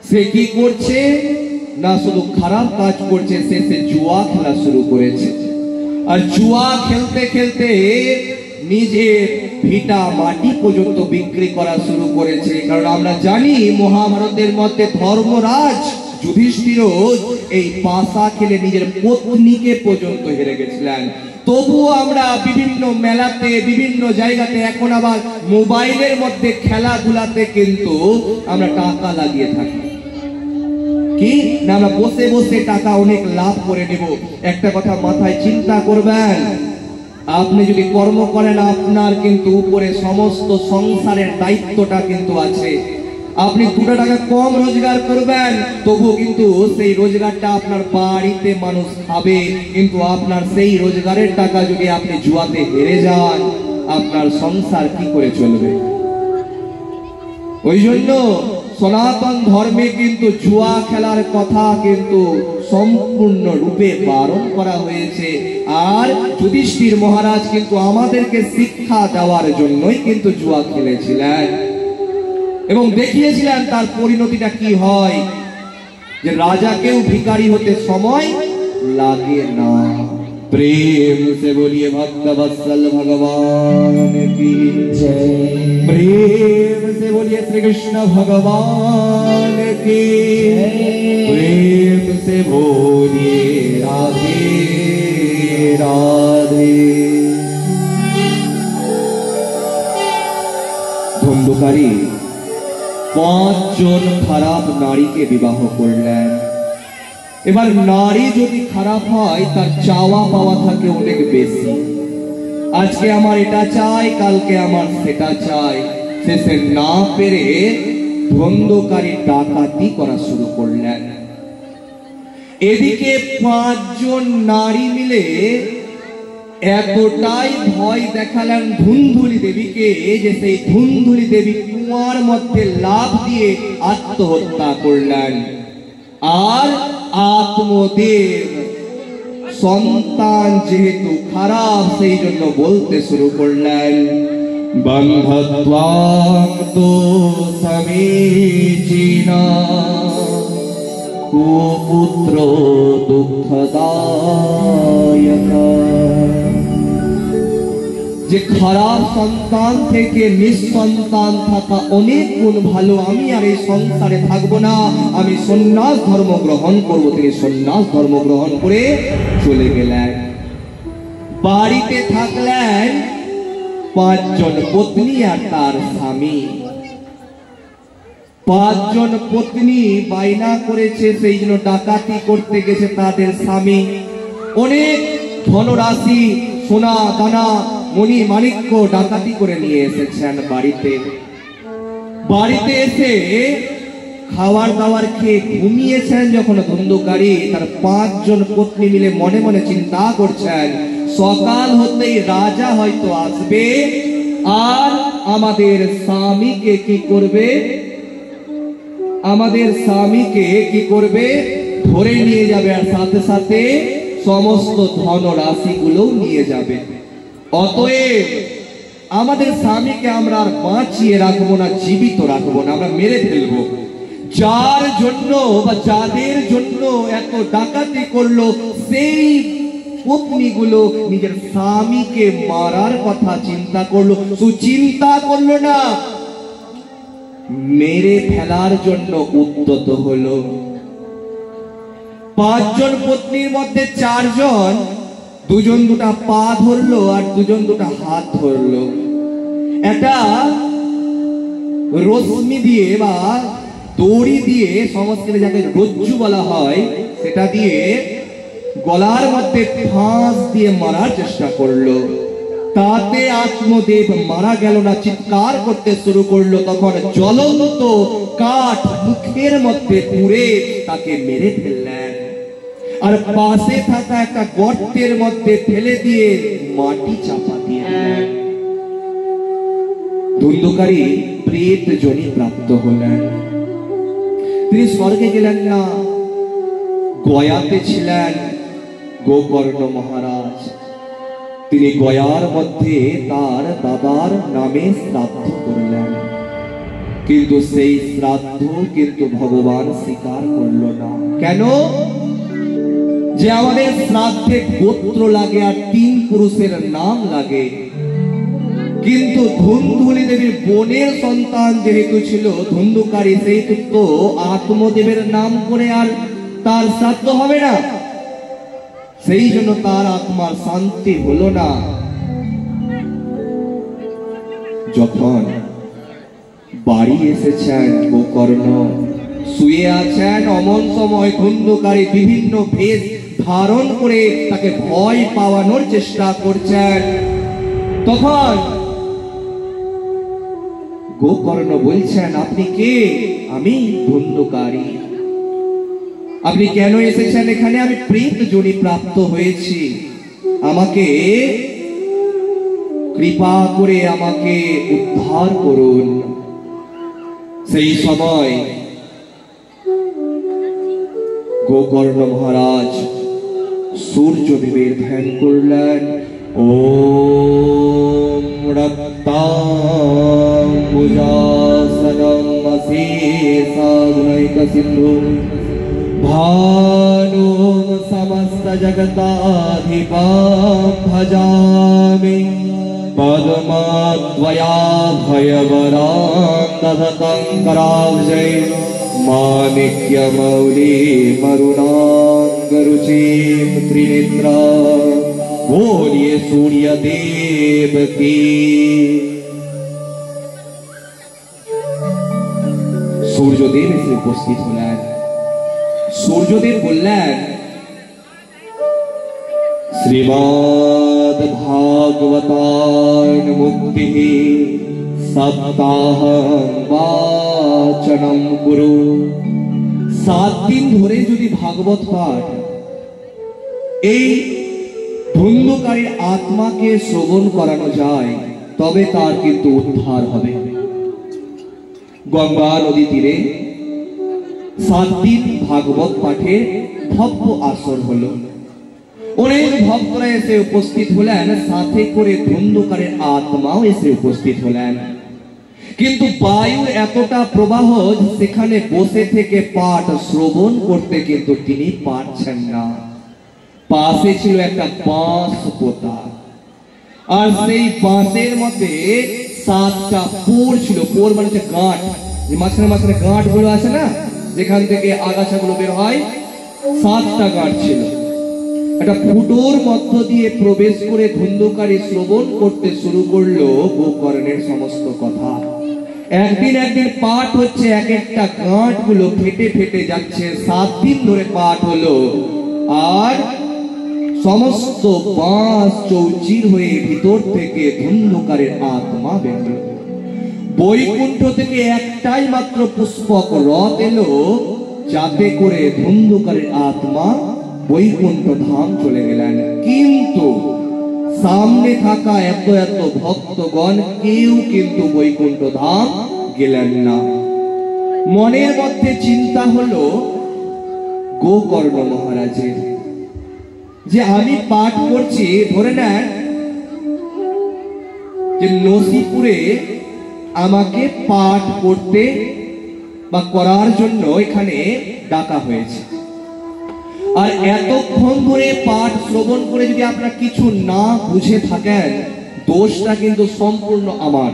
সে কি করছে না, শুধু খারাপ কাজ করছে, সে জুয়া খেলা শুরু করেছে। আর জুয়া খেলতে খেলতে নিজের ভিটা মাটি পর্যন্ত বিক্রি করা শুরু করেছে। কারণ আমরা জানি মহাভারতের মধ্যে ধর্মরাজ যুধিষ্ঠির এই পাশা খেলে নিজের পত্নীকে পর্যন্ত হেরে গেছিলেন। তবুও আমরা বিভিন্ন মেলাতে বিভিন্ন জায়গাতে এখন আবার মোবাইলের মধ্যে খেলাধুলাতে কিন্তু আমরা টাকা লাগিয়ে থাকি। কি না, আমরা বসে বসে টাকা অনেক লাভ করে নেব। একটা কথা মাথায় চিন্তা করবেন, আপনি যদি কর্ম করেন আপনার কিন্তু উপরে সমস্ত সংসারের দায়িত্বটা কিন্তু আছে। আপনি 2 টাকা কম রোজগার করবেন, তবুও কিন্তু সেই রোজগারটা আপনার বাড়িতে মানুষ খাবে, কিন্তু আপনার সেই রোজগারের টাকা যদি আপনি জুয়াতে হেরে যান, আপনার সংসার কি করে চলবে? ওই জন্য সনাতন ধর্মে কিন্তু জুয়া খেলার কথা কিন্তু সম্পূর্ণ রূপে বারণ করা হয়েছে। আর যুধিষ্ঠির মহারাজ কিন্তু আমাদেরকে শিক্ষা দেওয়ার জন্যই কিন্তু জুয়া খেলেছিলেন এবং দেখিয়েছিলেন তার পরিণতিটা কি হয়, যে রাজাকেও ভিখারি হতে সময় লাগে না। प्रेम से बोलिए भक्त वत्सल भगवान की जय। प्रेम से बोलिए श्री कृष्ण भगवान की जय। प्रेम से बोलिए राधे राधे। ধন্দুকারী 5 জন খারাপ নারীকে বিবাহ করলেন। এবার নারী যদি খারাপ হয় তার চাওয়া পাওয়া থাকে অনেক বেশি। আজকে আমার এটা চাই, কালকে আমার সেটা চাই। শেষে না পেরে ধন্দকারী ডাকাতি করা শুরু করলেন। এদিকে 5 জন নারী মিলে এতটাই ভয় দেখালেন ধুন্ধুলি দেবীকে যে সেই ধুন্ধুলি দেবী কুয়ার মধ্যে লাফ দিয়ে আত্মহত্যা করলেন। আর আত্মদেব সন্তান যেহেতু খারাপ সেই জন্য বলতে শুরু করলেন, বন্ধত্বাং তো সমীচীনা কুপুত্র দুঃখদায়ক। যে খারাপ সন্তান থেকে নিঃসন্তান থাকা অনেক গুণ ভালো, আমি আর এই সংসারে থাকবো না, আমি সন্ন্যাস ধর্ম গ্রহণ করব। তিনি সন্ন্যাস ধর্ম গ্রহণ করে চলে গেলেন। বাড়িতে থাকলেন 5 জন পত্নী আর তার স্বামী। 5 জন পত্নী বায়না করেছে, সেই জন্য ডাকাতি করতে গেছে তাদের স্বামী। অনেক ধনরাশি সোনা দানা মণি মাণিক্য ডাকাতি করে নিয়ে এসেছেন বাড়িতে। বাড়িতে এসে খাবার দাবার খেয়ে ঘুমিয়েছেন যখন ধন্দকারী, তার 5 জন পত্নী মিলে মনে মনে চিন্তা করছেন, সকাল হতেই রাজা হয়তো আসবে আর আমাদের স্বামীকে কি করবে, আমাদের স্বামীকে কি করবে, ধরে নিয়ে যাবে আর সাথে সাথে সমস্ত ধনরাশি গুলো নিয়ে যাবে। অতএব আমাদের স্বামীকে আমরা আর বাঁচিয়ে রাখবো না, জীবিত রাখবো না, আমরা মেরে ফেলবো। যার জন্য বা যাদের জন্য এত ডাকাতি করলো সেই পত্নীগুলো নিজের স্বামীকে মারার কথা চিন্তা করলো, সুচিন্তা করলো না, মেরে ফেলার জন্য উদ্যত হলো। 5 জন পত্নীর মধ্যে 4 জন, 2 জন 2টা পা ধরলো আর 2 জন 2টা হাত ধরলো। একটা রশ্মি দিয়ে বা দড়ি দিয়ে, সংস্কৃতে যাকে রজ্জু বলা হয়, সেটা দিয়ে গলার মধ্যে ফাঁস দিয়ে মারার চেষ্টা করলো। তাতে আত্মদেব মারা গেল না, চিৎকার করতে শুরু করলো। তখন জ্বলন্ত কাঠ মুখের মধ্যে পুরে তাকে মেরে ফেললেন আর পাশে থাকা একটা গর্তের মধ্যে ফেলে দিয়ে মাটি চাপা দিয়ে দিলেন। ধন্দকারী প্রেত জনি প্রাপ্ত হলেন। তিনি স্বর্গে গেলেন না, গয়াতে ছিলেন গোকর্ণ মহারাজ। তিনি গয়ার মধ্যে তার দাদার নামে শ্রাদ্ধ করলেন, কিন্তু সেই শ্রাদ্ধ কিন্তু ভগবান স্বীকার করল না। কেন? যে আমাদের শ্রাদ্ধে গোত্র লাগে আর 3 পুরুষের নাম লাগে, কিন্তু ধুন্ধুলি দেবীর বোনের সন্তান যেহেতু ছিল ধন্দুকারী, সেহেতু তো আত্মদেবের নাম করে আর তার শ্রাদ্ধ হবে না, সেই জন্য তার আত্মার শান্তি হলো না। যখন বাড়ি এসেছেন গোকর্ণ, শুয়ে আছেন অমন সময় ধন্দুকারী বিভিন্ন ভেষ ধারণ করে তাকে ভয় পাওয়ানোর চেষ্টা করছেন। তখন গোকর্ণ বলছেন, আপনি কে? আমি ধন্যকারী। আপনি কেন এসেছেন এখানে? আমি প্রেত যোনি প্রাপ্ত হয়েছি, আমাকে কৃপা করে আমাকে উদ্ধার করুন। সেই সময় গোকর্ণ মহারাজ সূর্যদেবের ধ্যান করলেন। ওম রক্তাম্বুজাসনম অশেষাগুণৈক সিন্ধুম ভানুম সমস্ত জগতাধিপম ভজামি পদ্মদ্বয়াভয়বরাং দধतं कराब्जै माणिक्यमौली मरुणांगरुचिं त्रिनेत्रा। बोलिए सूर्य देव की। সূর্যদেব এসে উপস্থিত হলেন। সূর্যদেব বললেন, শ্রীমদ্ ভাগবতান মুক্তি সপ্তাহং বাচনম কুরু। 7 দিন ধরে যদি ভাগবত পাঠ এই ধন্যকারীর আত্মাকে শ্রবণ করানো যায়, তবে তার কিন্তু উদ্ধার হবে। গঙ্গা নদী তীরে 7 দিন ভাগবত পাঠের ভব্য আসর হলো। অনেক ভক্তরা এসে উপস্থিত হলেন, সাথে করে ধন্যকারীর আত্মাও এসে উপস্থিত হলেন। কিন্তু বায়ুর এতটা প্রবাহ, সেখানে বসে থেকে পাঠ শ্রবণ করতে কিন্তু তিনি পারছেন না। পাশে ছিল একটা বাঁশ পোতা, আর সেই বাঁশের মধ্যে 7টা পোর ছিল। পোর মানে হচ্ছে গাঁট, মাঝখানে মাঝখানে গাঁট গুলো আছে না, যেখান থেকে আগাছাগুলো বের হয়, 7টা গাঁট ছিল। একটা ফুটোর মধ্য দিয়ে প্রবেশ করে ধন্যকারী শ্রবণ করতে শুরু করলো গোকর্ণের সমস্ত কথা। একদিন পাঠ হচ্ছে, এক একটা গাঁট গুলো ফেটে ফেটে যাচ্ছে। 7 দিন ধরে পাঠ হলো, আর সমস্ত বাঁশ চৌচির হয়ে ভিতর থেকে ধন্যকারীর আত্মা বেরোল। বৈকুণ্ঠ থেকে একটাই মাত্র পুষ্পক রথ এলো, যাতে করে ধন্যকারীর আত্মা বৈকুণ্ঠ ধাম চলে গেলেন। কিন্তু সামনে থাকা এত এত ভক্তগণ কেউ কিন্তু বৈকুণ্ঠ ধাম গেলেন না। মনের মধ্যে চিন্তা হলো গোকর্ণ মহারাজের, যে আমি পাঠ করছি, ধরে নেন যে নসিপুরে আমাকে পাঠ করতে বা করার জন্য এখানে ডাকা হয়েছে, আর এতক্ষণ ধরে পাঠ শ্রবণ করে যদি আপনারা কিছু না বুঝে থাকেন, দোষটা কিন্তু সম্পূর্ণ আমার।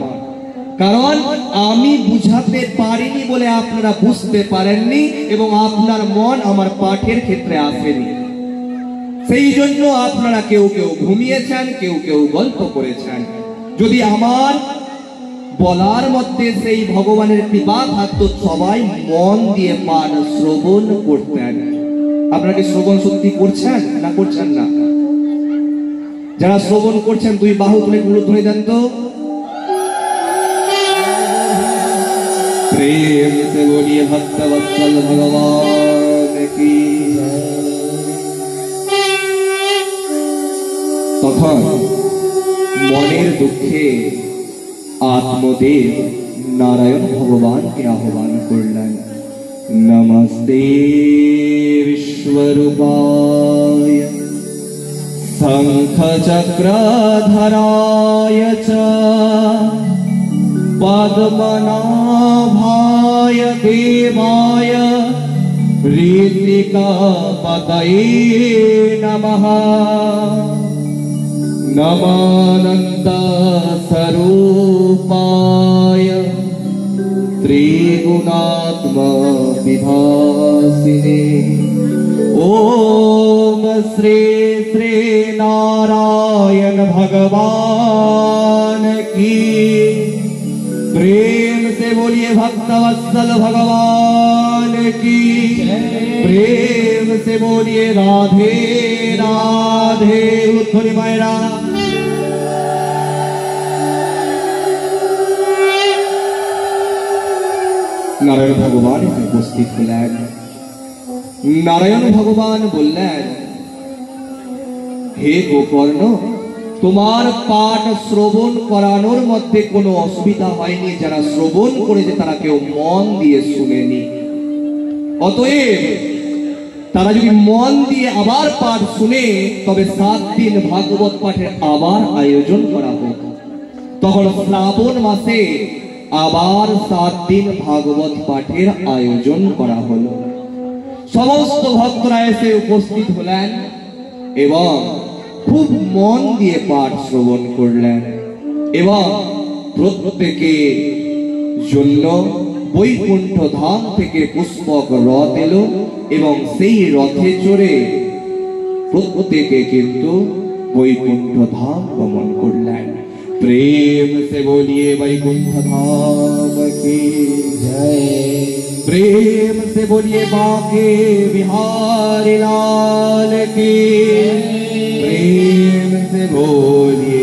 কারণ আমি বুঝাতে পারিনি বলে আপনারা বুঝতে পারেননি, এবং আপনার মন আমার পাঠের ক্ষেত্রে আসেনি। সেই জন্য আপনারা কেউ কেউ ঘুমিয়েছেন, কেউ কেউ গল্প করেছেন। যদি আমার বলার মধ্যে সেই ভগবানের কৃপা থাকতো, সবাই মন দিয়ে পাঠ শ্রবণ করতেন। আপনারা কি শ্রবণ সত্যি করছেন না করছেন না? যারা শ্রবণ করছেন 2 বাহু তুলে উলুধ্বনি দেন তো। প্রেম সে বলিয়ে ভক্তবৎসল ভগবান কি। তখন মনের দুঃখে আত্মদেব নারায়ণ ভগবানকে আহ্বান করলেন। नमस्ते विश्वरूपाय शंखचक्रधराय च पद्मनाभाय देवाय ऋषिकापतये नमः। नमानन्द स्वरूपाय त्रिगुणात्मा विभासिने। ओम श्री श्री नारायण भगवान की। प्रेम से बोलिए भक्तवत्सल भगवान की। प्रेम से से बोलिए राधे राधे। ध्वनि मायरा नारायण भगवान उपस्थित हলেন। नारायण भगवान बोलें, हे गोकर्ण, তোমার পাঠ শ্রবণ করানোর মধ্যে কোনো অসুবিধা হয়নি। যারা শ্রবণ করেছে তারা কেউ মন দিয়ে শুনেনি। অতএব তারা যদি মন দিয়ে আবার পাঠ শুনে, তবে 7 দিন ভাগবত পাঠের আবার আয়োজন করা হোক। তখন শ্রাবণ মাসে আবার 7 দিন ভাগবত পাঠের আয়োজন করা হলো। সমস্ত ভক্তরা এসে উপস্থিত হলেন এবং খুব মন দিয়ে পাঠ শ্রবণ করলেন এবং প্রত্যেকের জন্য বৈকুণ্ঠ ধাম থেকে পুষ্পক রথ এলো এবং সেই রথে চড়ে প্রত্যেকে কিন্তু বৈকুণ্ঠ ধাম গমন করলেন। प्रेम से बोलिए वैकुंठ धाम की जय। प्रेम से बोलिए बांके बिहारी लाल की। प्रेम से बोलिए